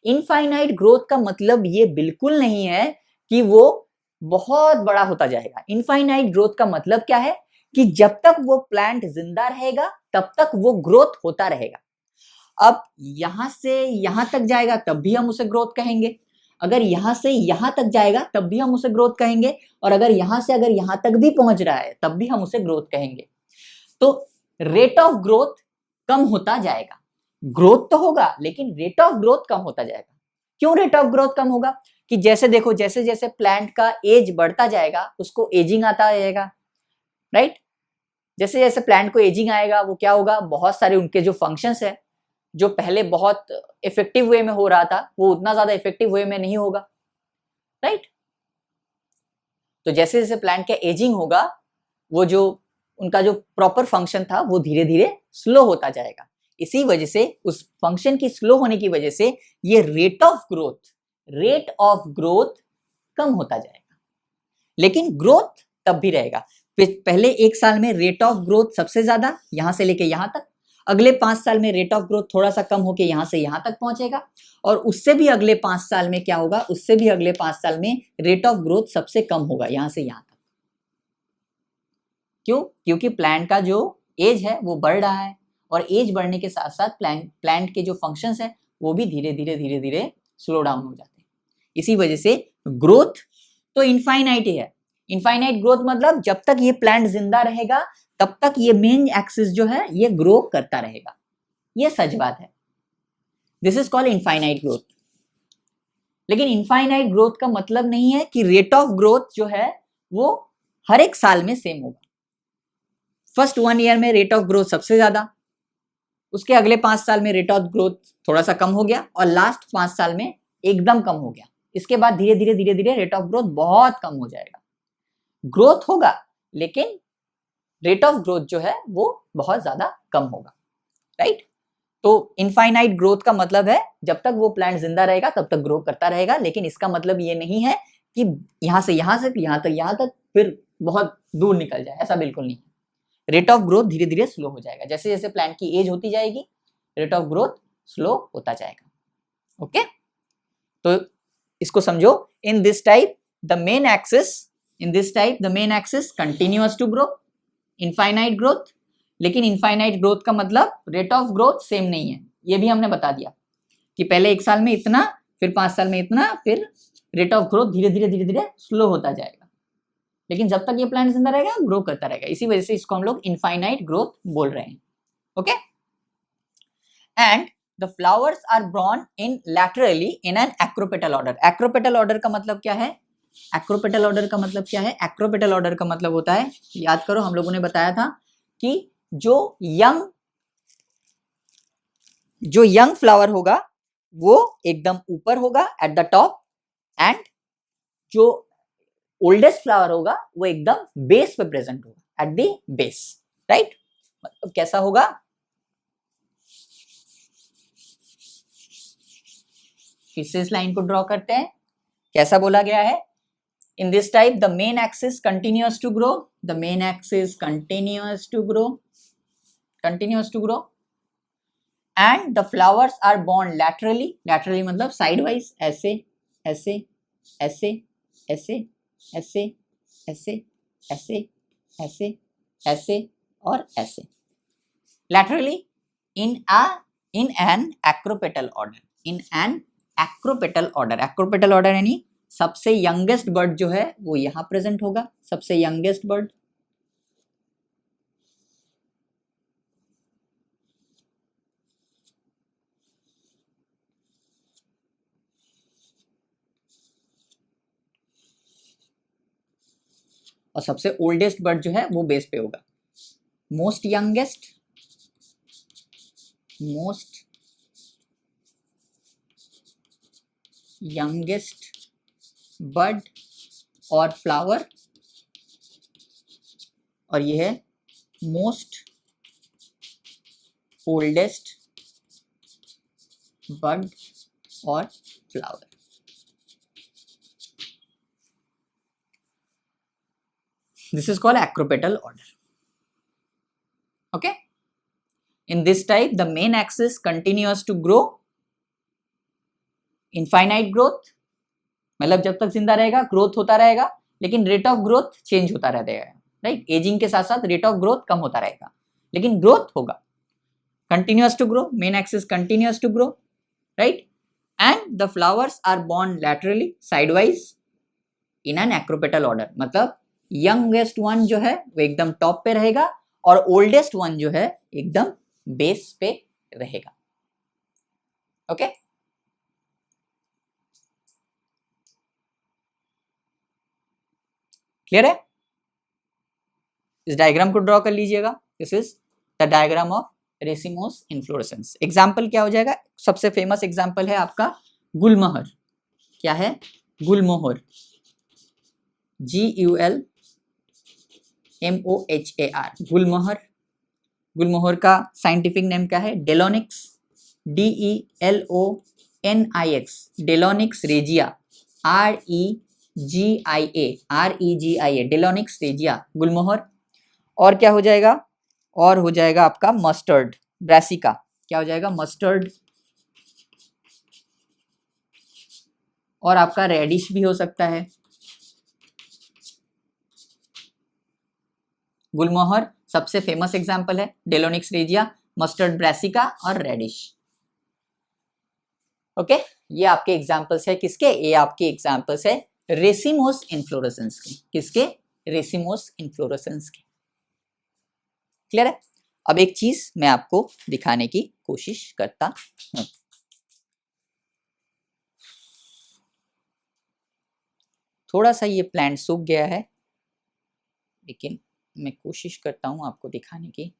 इनफाइनाइट ग्रोथ का मतलब ये बिल्कुल नहीं है कि वो बहुत बड़ा होता जाएगा। इनफाइनाइट ग्रोथ का मतलब क्या है कि जब तक वो प्लांट जिंदा रहेगा तब तक वो ग्रोथ होता रहेगा। अब यहां से यहां तक जाएगा तब भी हम उसे ग्रोथ कहेंगे, अगर यहां से यहां तक जाएगा तब भी हम उसे ग्रोथ कहेंगे, और अगर यहां से अगर यहां तक भी पहुंच रहा है तब भी हम उसे ग्रोथ कहेंगे। तो रेट ऑफ ग्रोथ कम होता जाएगा। ग्रोथ तो होगा लेकिन रेट ऑफ ग्रोथ कम होता जाएगा। क्यों रेट ऑफ ग्रोथ कम होगा? कि जैसे देखो, जैसे जैसे प्लांट का एज बढ़ता जाएगा उसको एजिंग आता जाएगा, राइट। जैसे जैसे प्लांट को एजिंग आएगा वो क्या होगा, बहुत सारे उनके जो फंक्शंस है जो पहले बहुत इफेक्टिव वे में हो रहा था वो उतना ज्यादा इफेक्टिव वे में नहीं होगा, राइट। तो जैसे जैसे प्लांट का एजिंग होगा वो जो उनका जो प्रॉपर फंक्शन था वो धीरे धीरे स्लो होता जाएगा। इसी वजह से उस फंक्शन की स्लो होने की वजह से ये रेट ऑफ ग्रोथ कम होता जाएगा, लेकिन ग्रोथ तब भी रहेगा। पहले एक साल में रेट ऑफ ग्रोथ सबसे ज्यादा यहां से लेके यहां तक, अगले 5 साल में रेट ऑफ ग्रोथ थोड़ा सा कम होके यहां से यहां तक पहुंचेगा, और उससे भी अगले 5 साल में क्या होगा, उससे भी अगले 5 साल में रेट ऑफ ग्रोथ सबसे कम होगा यहां से यहां तक। क्यों? क्योंकि प्लांट का जो एज है वो बढ़ रहा है, और एज बढ़ने के साथ साथ प्लांट के जो फंक्शंस है वो भी धीरे धीरे स्लो डाउन हो जाते हैं। इसी वजह से ग्रोथ तो इनफाइनाइट ही है। इनफाइनाइट ग्रोथ मतलब जब तक ये प्लांट जिंदा रहेगा तब तक ये मेन एक्सिस जो है ये ग्रो करता रहेगा, ये सच बात है। This is called infinite growth. लेकिन इनफाइनाइट ग्रोथ का मतलब नहीं है कि रेट ऑफ ग्रोथ जो है वो हर एक साल में सेम होगा। फर्स्ट 1 ईयर में रेट ऑफ ग्रोथ सबसे ज्यादा, उसके अगले 5 साल में रेट ऑफ ग्रोथ थोड़ा सा कम हो गया, और लास्ट 5 साल में एकदम कम हो गया। इसके बाद धीरे धीरे रेट ऑफ ग्रोथ बहुत कम हो जाएगा। ग्रोथ होगा लेकिन रेट ऑफ ग्रोथ जो है वो बहुत ज्यादा कम होगा, राइट। तो इनफाइनाइट ग्रोथ का मतलब है जब तक वो प्लांट जिंदा रहेगा तब तक ग्रो करता रहेगा, लेकिन इसका मतलब ये नहीं है कि यहां से यहां तक फिर बहुत दूर निकल जाए, ऐसा बिल्कुल नहीं। रेट ऑफ ग्रोथ धीरे धीरे स्लो हो जाएगा, जैसे जैसे प्लांट की एज होती जाएगी रेट ऑफ ग्रोथ स्लो होता जाएगा। ओके, तो इसको समझो। In this type the main axis continuous to grow, infinite growth. लेकिन इनफाइनाइट ग्रोथ का मतलब रेट ऑफ ग्रोथ सेम नहीं है, ये भी हमने बता दिया कि पहले 1 साल में इतना, फिर 5 साल में इतना, फिर रेट ऑफ ग्रोथ धीरे धीरे स्लो होता जाएगा, लेकिन जब तक ये प्लांट जिंदा रहेगा ग्रो करता रहेगा। इसी वजह से इसको हम लोग इनफाइनाइट ग्रोथ बोल रहे हैं। Okay, and the flowers are borne in laterally in an acropetal order. Acropetal order का मतलब क्या है? एक्रोपेटल ऑर्डर का मतलब क्या है? एक्रोपेटल ऑर्डर का मतलब होता है, याद करो हम लोगों ने बताया था कि जो यंग फ्लावर होगा वो एकदम ऊपर होगा एट द टॉप, एंड जो ओल्डेस्ट फ्लावर होगा वो एकदम बेस पे प्रेजेंट होगा, एट द बेस, राइट? मतलब कैसा होगा? फिर से इस लाइन को ड्रॉ करते हैं। कैसा बोला गया है? In this type, the main axis continues to grow. The main axis continues to grow, and the flowers are borne laterally. Laterally मतलब sidewise, ऐसे, ऐसे, ऐसे, ऐसे, ऐसे, ऐसे, ऐसे, ऐसे, ऐसे और ऐसे. Laterally in an acropetal order. In an acropetal order. Acropetal order यानी सबसे यंगेस्ट बर्ड जो है वो यहां प्रेजेंट होगा, सबसे यंगेस्ट बर्ड। और सबसे ओल्डेस्ट बर्ड जो है वो बेस पे होगा। मोस्ट यंगेस्ट बर्ड और फ्लावर, और ये है मोस्ट ओल्डेस्ट बर्ड और flower. This is called acropetal order. Okay? In this type, the main axis continues to grow. Infinite growth, मतलब जब तक जिंदा रहेगा ग्रोथ होता रहेगा, लेकिन रेट ऑफ ग्रोथ चेंज होता रहेगा, राइट? एजिंग के साथ साथ रेट ऑफ ग्रोथ कम होता रहेगा, लेकिन ग्रोथ होगा। Continuous to grow, main axis continuous to grow, right? And the flowers are borne laterally, sidewise, in an acropetal order. मतलब यंगेस्ट वन जो है वो एकदम टॉप पे रहेगा और ओल्डेस्ट वन जो है एकदम बेस पे रहेगा। ओके, क्लियर है? इस डायग्राम को ड्रॉ कर लीजिएगा। This is the diagram of racemose inflorescence. Example क्या हो जाएगा? सबसे फेमस एग्जाम्पल है आपका गुलमोहर। क्या है? गुलमोहर, GULMOHAR, गुलमोहर। गुलमोहर का साइंटिफिक नेम क्या है? Delonix, DELONIX, Delonix regia, REGIA, Delonix regia, गुलमोहर। और क्या हो जाएगा? और हो जाएगा आपका मस्टर्ड, ब्रासिका। क्या हो जाएगा? मस्टर्ड। और आपका रेडिश भी हो सकता है। गुलमोहर सबसे फेमस एग्जांपल है, डेलोनिक्स रेजिया, मस्टर्ड, ब्रासिका और रेडिश। ओके, ये आपके एग्जांपल्स है किसके? ये आपके एग्जांपल्स है रेसिमोस इन्फ्लोरेसेंस के। किसके? रेसिमोस इन्फ्लोरेसेंस के। क्लियर है? अब एक चीज मैं आपको दिखाने की कोशिश करता हूं। थोड़ा सा ये प्लांट सूख गया है, लेकिन मैं कोशिश करता हूं आपको दिखाने की,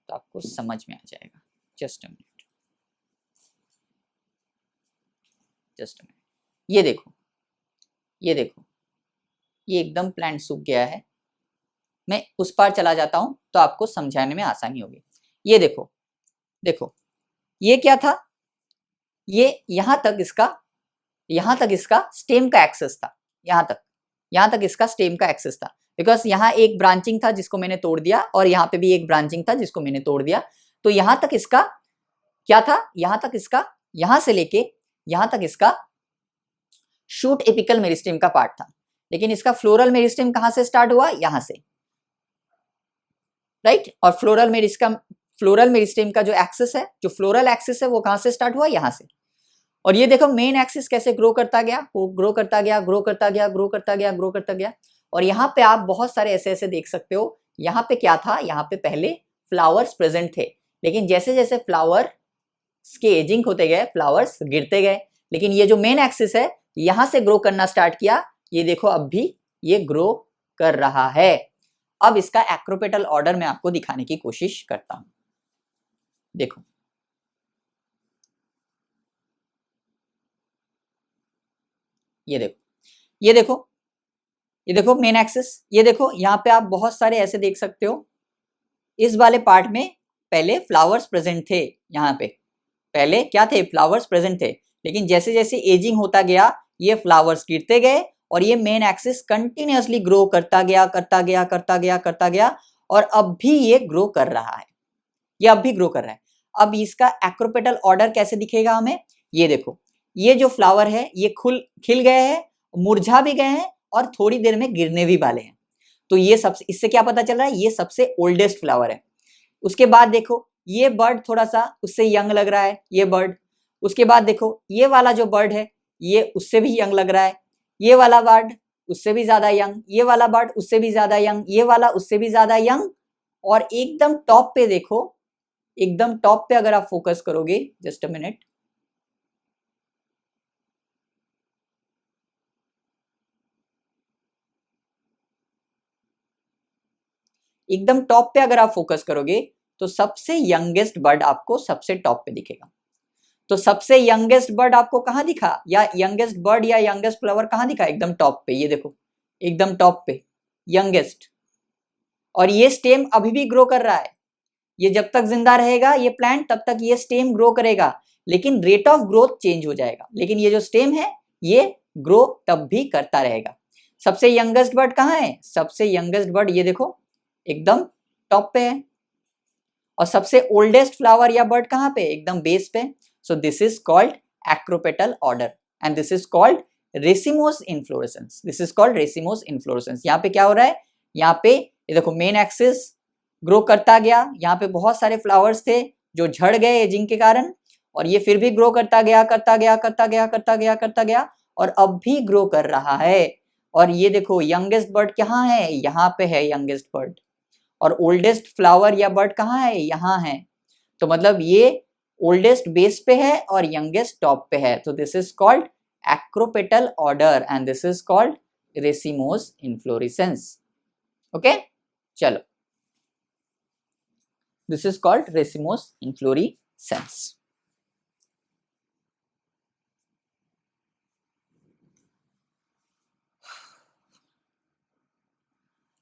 तो आपको समझ में आ जाएगा। Just a minute, just a minute. ये देखो, ये देखो, ये एकदम प्लांट सूख गया है। मैं उस पार चला जाता हूं तो आपको समझाने में आसानी होगी। ये देखो, देखो, ये क्या था, ये यहां तक इसका स्टेम का एक्सेस था, यहां तक इसका स्टेम का एक्सेस था, बिकॉज यहाँ एक ब्रांचिंग था जिसको मैंने तोड़ दिया और यहाँ पे भी एक ब्रांचिंग था जिसको मैंने तोड़ दिया। तो यहां तक इसका क्या था, यहां से लेके यहां तक इसका शूट एपिकल मेरिस्टेम का पार्ट था, लेकिन इसका फ्लोरल मेरिस्टेम कहां से स्टार्ट हुआ, यहां से, राइट। और फ्लोरल मेरिस्टेम का जो एक्सिस है, जो फ्लोरल एक्सिस है, वो कहां से स्टार्ट हुआ, यहां से। और ये देखो मेन एक्सिस कैसे ग्रो करता गया, वो ग्रो करता गया। और यहाँ पे आप बहुत सारे ऐसे देख सकते हो, यहाँ पे क्या था, यहाँ पे पहले फ्लावर्स प्रेजेंट थे, लेकिन जैसे जैसे फ्लावर के एजिंग होते गए फ्लावर्स गिरते गए, लेकिन ये जो मेन एक्सिस है यहां से ग्रो करना स्टार्ट किया। ये देखो अब भी ये ग्रो कर रहा है। अब इसका एक्रोपेटल ऑर्डर मैं आपको दिखाने की कोशिश करता हूं। देखो ये देखो मेन एक्सिस, ये देखो यहाँ पे आप बहुत सारे ऐसे देख सकते हो, इस वाले पार्ट में पहले फ्लावर्स प्रेजेंट थे, यहाँ पे पहले क्या थे, फ्लावर्स प्रेजेंट थे, लेकिन जैसे जैसे एजिंग होता गया ये फ्लावर्स गिरते गए और ये मेन एक्सिस कंटिन्यूअसली ग्रो करता गया और अब भी ये ग्रो कर रहा है, ये अब भी ग्रो कर रहा है। अब इसका एक्रोपेटल ऑर्डर कैसे दिखेगा हमें, ये देखो, ये जो फ्लावर है ये खिल गए हैं, मुरझा भी गए हैं और थोड़ी देर में गिरने भी वाले हैं। तो ये सबसे, इससे क्या पता चल रहा है, ये सबसे ओल्डेस्ट फ्लावर है। उसके बाद देखो ये बर्ड थोड़ा सा उससे यंग लग रहा है, ये बर्ड। उसके बाद देखो ये वाला जो बर्ड है ये उससे भी यंग लग रहा है, ये वाला बर्ड उससे भी ज्यादा यंग, ये वाला बर्ड उससे भी ज्यादा यंग, ये वाला उससे भी ज्यादा यंग। और एकदम टॉप पे देखो, एकदम टॉप पे अगर आप फोकस करोगे, जस्ट अ मिनट, एकदम टॉप पे अगर आप फोकस करोगे तो सबसे यंगेस्ट बर्ड आपको सबसे टॉप पे दिखेगा। तो सबसे यंगेस्ट बर्ड आपको कहां दिखा, या यंगेस्ट बर्ड या यंगेस्ट फ्लावर कहां दिखा, एकदम टॉप पे, ये देखो एकदम टॉप पे यंगेस्ट। और ये स्टेम अभी भी ग्रो कर रहा है, ये जब तक जिंदा रहेगा ये प्लांट तब तक ये स्टेम ग्रो करेगा, लेकिन रेट ऑफ ग्रोथ चेंज हो जाएगा, लेकिन ये जो स्टेम है ये ग्रो तब भी करता रहेगा। सबसे यंगेस्ट बर्ड कहाँ है, सबसे यंगेस्ट बर्ड ये देखो एकदम टॉप पे है। और सबसे ओल्डेस्ट फ्लावर या बर्ड कहाँ पे, एकदम बेस पे। So this is called acropetal order and this is called racemose inflorescence, this is called racemose inflorescence. यहाँ पे क्या हो रहा है, यहाँ पे ये देखो मेन एक्सिस ग्रो करता गया, यहाँ पे बहुत सारे फ्लावर्स थे जो झड़ गए एजिंग के कारण, और ये फिर भी ग्रो करता गया और अब भी ग्रो कर रहा है। और ये देखो यंगेस्ट बर्ड कहाँ है, यहाँ पे है यंगेस्ट बर्ड, और ओल्डेस्ट फ्लावर या बर्ड कहाँ है, यहाँ है। तो मतलब ये ओल्डेस्ट बेस पे है और यंगेस्ट टॉप पे है। तो this is called acropetal order and this is called racemose inflorescence. Okay, चलो, this is called racemose inflorescence.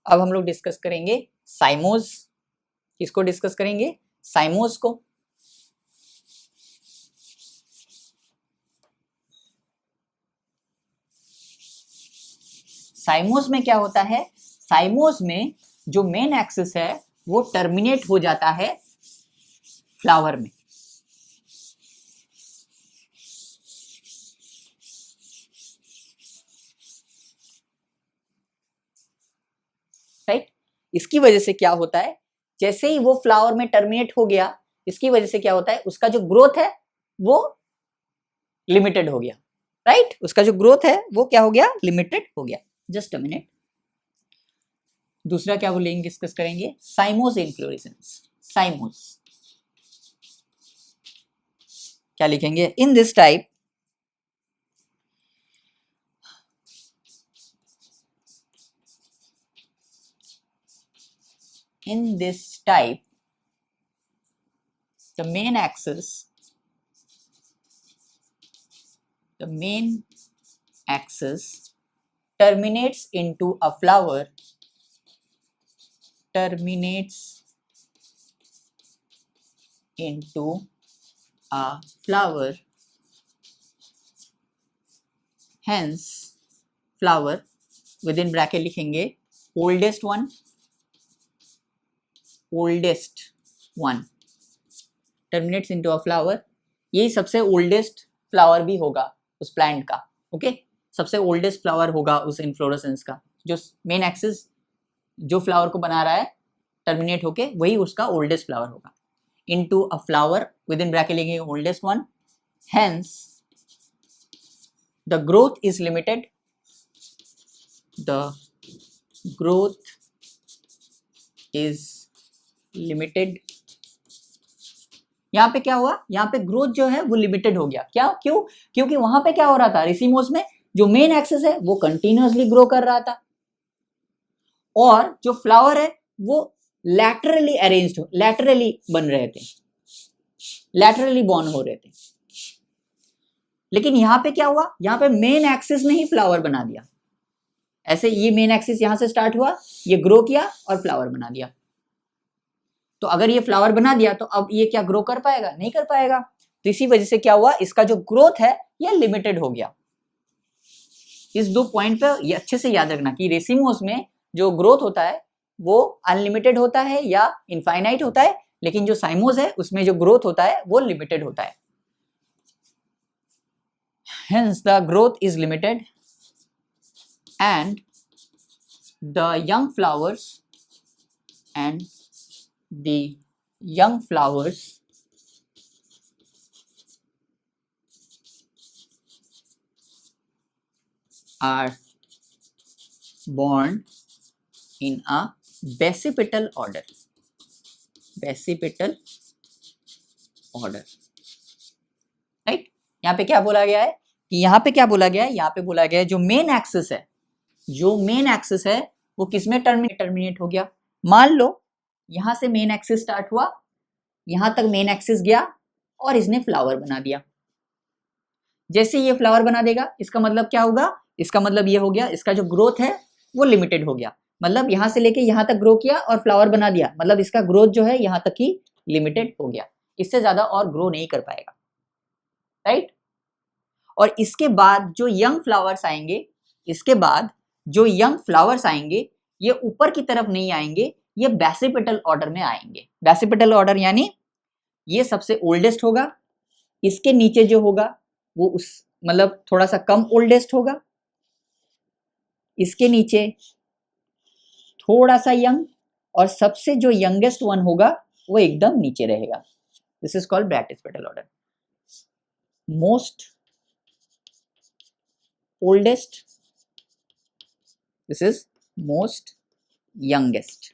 अब हम लोग डिस्कस करेंगे साइमोज। किसको डिस्कस करेंगे, साइमोज को। साइमोज में क्या होता है, साइमोज में जो मेन एक्सिस है वो टर्मिनेट हो जाता है फ्लावर में। राइट, इसकी वजह से क्या होता है, जैसे ही वो फ्लावर में टर्मिनेट हो गया, इसकी वजह से क्या होता है, उसका जो ग्रोथ है वो लिमिटेड हो गया। राइट, उसका जो ग्रोथ है वो क्या हो गया, लिमिटेड हो गया। जस्ट अ मिनट, दूसरा क्या बोलेंगे, डिस्कस करेंगे साइमोज इन्फ्लोरेसेंस। साइमोज क्या लिखेंगे, इन this type the main axis terminates into a flower, terminates into a flower, hence flower within bracket लिखेंगे oldest one terminates into a flower, यही सबसे ओल्डेस्ट फ्लावर भी होगा उस प्लांट का, ओके सबसे ओल्डेस्ट फ्लावर होगा उस इन्फ्लोरेसेंस का, जो मेन एक्सिस जो फ्लावर को बना रहा है टर्मिनेट होके वही उसका ओल्डेस्ट फ्लावर होगा। Into a flower with in bracket लेंगे oldest one, hence the growth is limited, the growth is limited. यहाँ पे क्या हुआ, यहाँ पे ग्रोथ जो है वो लिमिटेड हो गया, क्या क्यों, क्योंकि वहां पे क्या हो रहा था, रेसिमोस में जो मेन एक्सिस है वो कंटिन्यूअसली ग्रो कर रहा था और जो फ्लावर है वो लैटरली अरेंज्ड, लैटरली बन रहे थे, लैटरली बॉर्न हो रहे थे। लेकिन यहाँ पे क्या हुआ, यहाँ पे मेन एक्सिस ने ही फ्लावर बना दिया, ऐसे ये मेन एक्सिस यहां से स्टार्ट हुआ, ये ग्रो किया और फ्लावर बना दिया। तो अगर ये फ्लावर बना दिया तो अब ये क्या ग्रो कर पाएगा, नहीं कर पाएगा। तो इसी वजह से क्या हुआ, इसका जो ग्रोथ है ये लिमिटेड हो गया। इस दो पॉइंट पे ये अच्छे से याद रखना कि रेसिमोस में जो ग्रोथ होता है वो अनलिमिटेड होता है या इनफाइनाइट होता है, लेकिन जो साइमोस है उसमें जो ग्रोथ होता है वो लिमिटेड होता है। Hence the growth is limited and the young flowers are born in a basipetal order, right. यहाँ पे क्या बोला गया है कि यहाँ पे क्या बोला गया है, यहाँ पे बोला गया है जो मेन एक्सिस है वो किसमें टर्मिनेट हो गया। मान लो यहां से मेन एक्सिस स्टार्ट हुआ, यहां तक मेन एक्सिस गया और इसने फ्लावर बना दिया। जैसे ये फ्लावर बना देगा इसका मतलब क्या होगा, इसका मतलब ये हो गया इसका जो ग्रोथ है वो लिमिटेड हो गया, मतलब यहां से लेके यहां तक ग्रो किया और फ्लावर बना दिया, मतलब इसका ग्रोथ जो है यहां तक ही लिमिटेड हो गया, इससे ज्यादा और ग्रो नहीं कर पाएगा, राइट। और इसके बाद जो यंग फ्लावर्स आएंगे ये ऊपर की तरफ नहीं आएंगे, ये बेसिपेटल ऑर्डर में आएंगे। बेसिपेटल ऑर्डर यानी ये सबसे ओल्डेस्ट होगा, इसके नीचे जो होगा वो उस मतलब थोड़ा सा कम ओल्डेस्ट होगा, इसके नीचे थोड़ा सा यंग, और सबसे जो यंगेस्ट वन होगा वो एकदम नीचे रहेगा। This is called basipetal order. Most oldest, this is most youngest.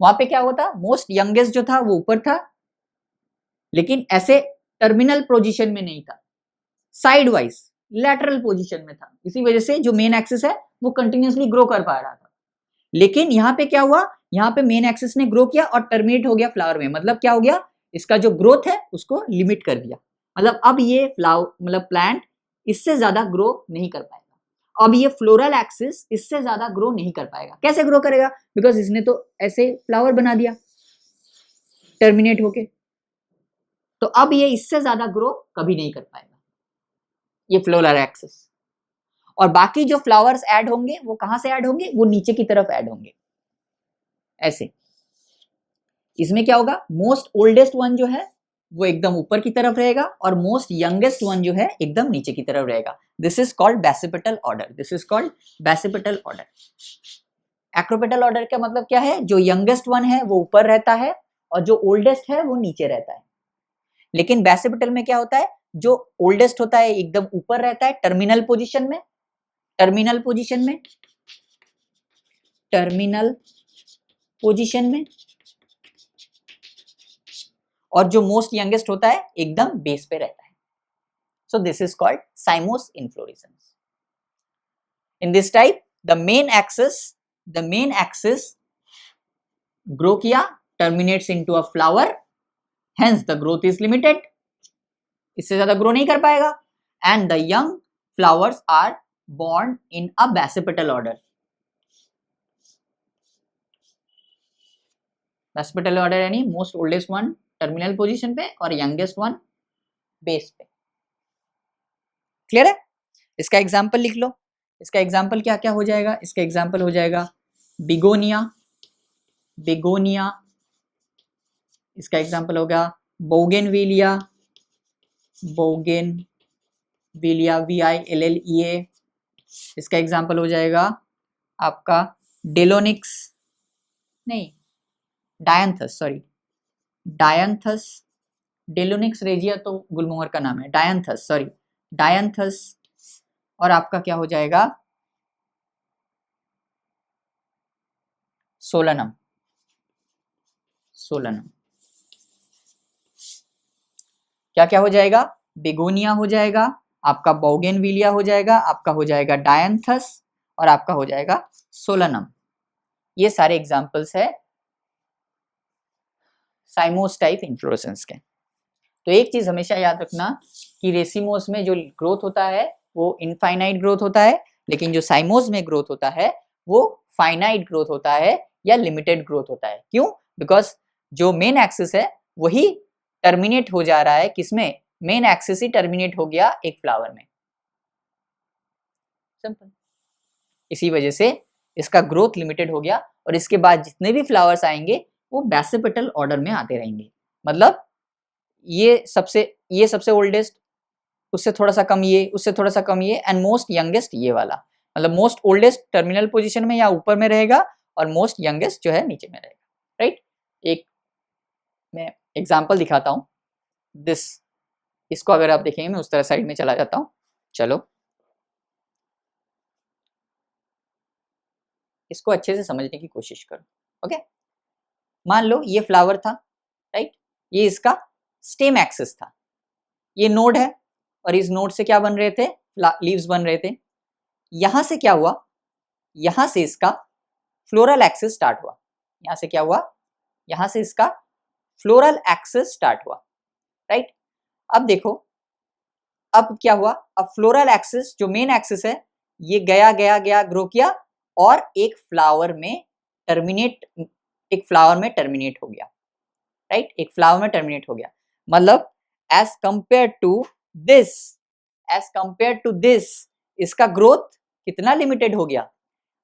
वहां पे क्या होता, मोस्ट यंगेस्ट जो था वो ऊपर था, लेकिन ऐसे टर्मिनल पोजीशन में नहीं था, साइड वाइज लैटरल पोजीशन में था। इसी वजह से जो मेन एक्सिस है वो कंटिन्यूअसली ग्रो कर पा रहा था। लेकिन यहाँ पे क्या हुआ, यहाँ पे मेन एक्सिस ने ग्रो किया और टर्मिनेट हो गया फ्लावर में, मतलब क्या हो गया, इसका जो ग्रोथ है उसको लिमिट कर दिया, मतलब अब ये फ्लावर मतलब प्लांट इससे ज्यादा ग्रो नहीं कर पाएगा। अब ये फ्लोरल एक्सिस इससे ज्यादा ग्रो नहीं कर पाएगा। कैसे ग्रो करेगा, बिकॉज इसने तो ऐसे फ्लावर बना दिया टर्मिनेट होके, तो अब ये इससे ज्यादा ग्रो कभी नहीं कर पाएगा, ये फ्लोरल एक्सिस। और बाकी जो फ्लावर्स ऐड होंगे वो कहां से ऐड होंगे, वो नीचे की तरफ ऐड होंगे ऐसे। इसमें क्या होगा, मोस्ट ओल्डेस्ट वन जो है वो एकदम ऊपर की तरफ रहेगा और मोस्ट यंगेस्ट वन जो है एकदम नीचे की तरफ रहेगा। This is called basipetal order, this is called basipetal order. Acropetal order का मतलब क्या है, जो यंगेस्ट वन है वो ऊपर रहता है और जो ओल्डेस्ट है वो नीचे रहता है। लेकिन बेसिपेटल में क्या होता है, जो ओल्डेस्ट होता है एकदम ऊपर रहता है टर्मिनल पोजीशन में, टर्मिनल पोजीशन में, और जो मोस्ट यंगेस्ट होता है एकदम बेस पे रहता है। So this is called cymose inflorescence. In this type the main axis grow किया, terminates into a flower, hence the growth is limited, इससे ज्यादा ग्रो नहीं कर पाएगा, and the young flowers are born in a basipetal order. Basipetal order यानी most oldest one terminal position पे और youngest one base पे। क्लियर है? इसका एग्जांपल लिख लो। इसका एग्जांपल क्या क्या हो जाएगा? इसका एग्जांपल हो जाएगा बिगोनिया, बिगोनिया। इसका एग्जांपल होगा बोगेनविलिया, बोगेनविलिया, VILLEA। इसका एग्जांपल हो जाएगा आपका डेलोनिक्स, नहीं dianthus, sorry dianthus, Delonix regia तो गुलमोहर का नाम है, डायंथस, सॉरी डायंथस। और आपका क्या हो जाएगा? Solanum, Solanum. क्या क्या हो जाएगा? बेगोनिया हो जाएगा, आपका बोगेनविलिया हो जाएगा, आपका हो जाएगा डायंथस और आपका हो जाएगा सोलनम। ये सारे एग्जांपल्स है साइमोस टाइप इन्फ्लोरेसेंस के। तो एक चीज हमेशा याद रखना कि रेसिमोस में जो ग्रोथ होता है वो इनफाइनाइट ग्रोथ होता है, लेकिन जो साइमोस में ग्रोथ होता है वो फाइनाइट ग्रोथ होता है या लिमिटेड ग्रोथ होता है। क्यों? बिकॉज जो मेन एक्सिस है वही टर्मिनेट हो जा रहा है, किसमें? मेन एक्सिस ही टर्मिनेट हो गया एक फ्लावर में, सिंपल। इसी वजह से इसका ग्रोथ लिमिटेड हो गया और इसके बाद जितने भी फ्लावर्स आएंगे वो बेसिपिटल ऑर्डर में आते रहेंगे। मतलब ये सबसे ओल्डेस्ट, उससे थोड़ा सा कम ये, उससे थोड़ा सा कम ये, एंड मोस्ट यंगेस्ट ये वाला। मतलब मोस्ट ओल्डेस्ट टर्मिनल पोजीशन में या ऊपर में रहेगा और मोस्ट यंगेस्ट जो है नीचे में रहेगा, राइट। एक मैं एग्जांपल दिखाता हूँ दिस, इसको अगर आप देखेंगे, मैं उस तरह साइड में चला जाता हूँ, चलो इसको अच्छे से समझने की कोशिश करो। ओके, मान लो ये फ्लावर था, राइट, ये इसका स्टेम एक्सिस था, ये नोड है और इस नोड से क्या बन रहे थे? लीव्स बन रहे थे। यहां से क्या हुआ? यहां से इसका फ्लोरल एक्सिस स्टार्ट हुआ। यहां से क्या हुआ? यहां से इसका फ्लोरल एक्सिस स्टार्ट हुआ, राइट। अब देखो, अब क्या हुआ? अब फ्लोरल एक्सिस जो मेन एक्सिस है ये गया गया गया ग्रो किया और एक फ्लावर में टर्मिनेट हो गया, राइट। एक फ्लावर में टर्मिनेट हो गया। मतलब एज कंपेयर टू दिस इसका ग्रोथ कितना लिमिटेड हो गया।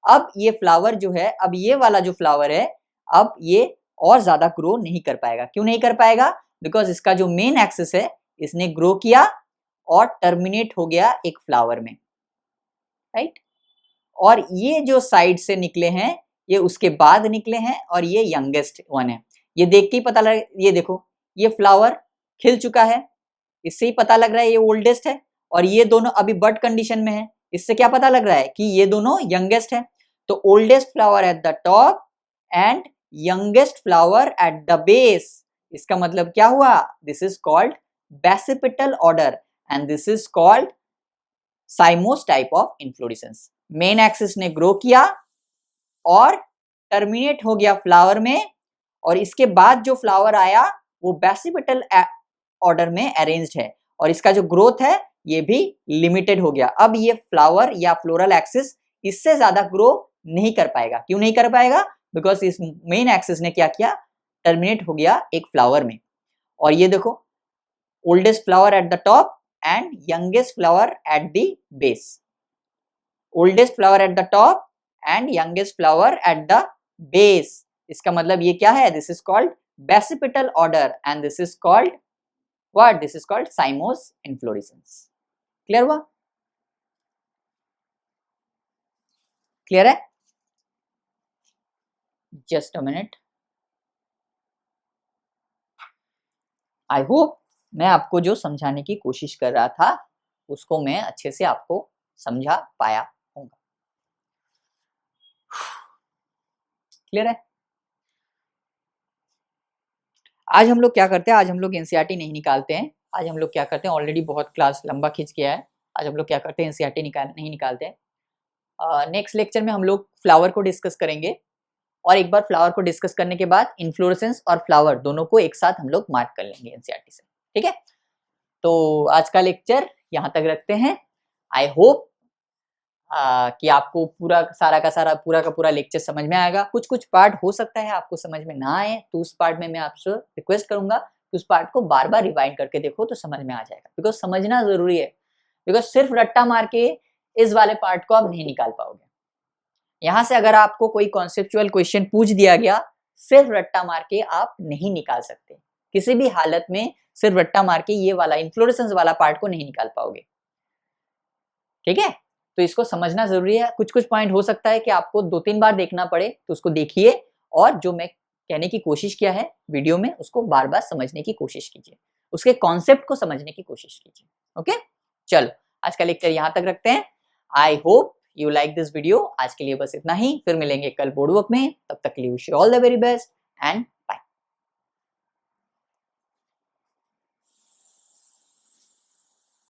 अब ये फ्लावर जो है, अब ये वाला जो फ्लावर है, अब ये और ज्यादा ग्रो नहीं कर पाएगा। क्यों नहीं कर पाएगा? बिकॉज इसका जो मेन एक्सिस है इसने ग्रो किया और टर्मिनेट हो गया एक फ्लावर में, राइट। और ये जो साइड से निकले हैं ये उसके बाद निकले हैं और ये यंगेस्ट वन है। ये देख के ही पता लग, ये देखो ये फ्लावर खिल चुका है, इससे ही पता लग रहा है ये ओल्डेस्ट है, और ये दोनों अभी बड कंडीशन में है, इससे क्या पता लग रहा है कि ये दोनों यंगेस्ट है। तो oldest flower at the top and youngest flower at the base, इसका मतलब क्या हुआ? This is called basipetal order and this is called cymose type of inflorescence. Main axis ने ग्रो किया और टर्मिनेट हो गया फ्लावर में, और इसके बाद जो फ्लावर आया वो बेसिपिटल ऑर्डर में अरेंज्ड है और इसका जो ग्रोथ है ये भी लिमिटेड हो गया। अब ये फ्लावर या फ्लोरल एक्सिस इससे ज्यादा ग्रो नहीं कर पाएगा। क्यों नहीं कर पाएगा? बिकॉज इस मेन एक्सिस ने क्या किया? टर्मिनेट हो गया एक फ्लावर में। और ये देखो, oldest flower at the top and youngest flower at the base, oldest flower at the top and youngest flower at the base. इसका मतलब ये क्या है? This is called basipetal order and this is called what? This is called cymose inflorescence. Clear हुआ? Clear है? Just a minute. I hope मैं आपको जो समझाने की कोशिश कर रहा था उसको मैं अच्छे से आपको समझा पाया होगा। क्लियर है? आज हम लोग क्या करते हैं? आज हम लोग एनसीईआरटी नहीं निकालते हैं। आज हम लोग क्या करते हैं? ऑलरेडी बहुत क्लास लंबा खींच गया है। आज हम लोग क्या करते हैं? एनसीईआरटी नहीं निकालते हैं। नेक्स्ट लेक्चर में हम लोग फ्लावर को डिस्कस करेंगे और एक बार फ्लावर को डिस्कस करने के बाद इन्फ्लोरेसेंस और फ्लावर दोनों को एक साथ हम लोग मार्क कर लेंगे एनसीईआरटी से। ठीक है? तो आज का लेक्चर यहाँ तक रखते हैं। आई होप कि आपको पूरा सारा का सारा पूरा का पूरा लेक्चर समझ में आएगा। कुछ कुछ पार्ट हो सकता है आपको समझ में ना आए, तो उस पार्ट में मैं आपसे रिक्वेस्ट करूंगा कि उस पार्ट को बार बार रिवाइंड करके देखो तो समझ में आ जाएगा, बिकॉज समझना जरूरी है। बिकॉज सिर्फ रट्टा मार के इस वाले पार्ट को आप नहीं निकाल पाओगे। यहाँ से अगर आपको कोई कॉन्सेप्चुअल क्वेश्चन पूछ दिया गया, सिर्फ रट्टा मार के आप नहीं निकाल सकते, किसी भी हालत में सिर्फ रट्टा मार के ये वाला इन्फ्लोरेसेंस वाला पार्ट को नहीं निकाल पाओगे। ठीक है, तो इसको समझना जरूरी है। कुछ कुछ पॉइंट हो सकता है कि आपको 2-3 बार देखना पड़े, तो उसको देखिए और जो मैं कहने की कोशिश किया है वीडियो में उसको बार बार समझने की कोशिश कीजिए, उसके कॉन्सेप्ट को समझने की कोशिश कीजिए। ओके, चलो आज का लेक्चर यहाँ तक रखते हैं। I hope you like this video. आज के लिए बस इतना ही, फिर मिलेंगे कल बोर्ड वर्क में। तब तक के लिए wish you all the very best and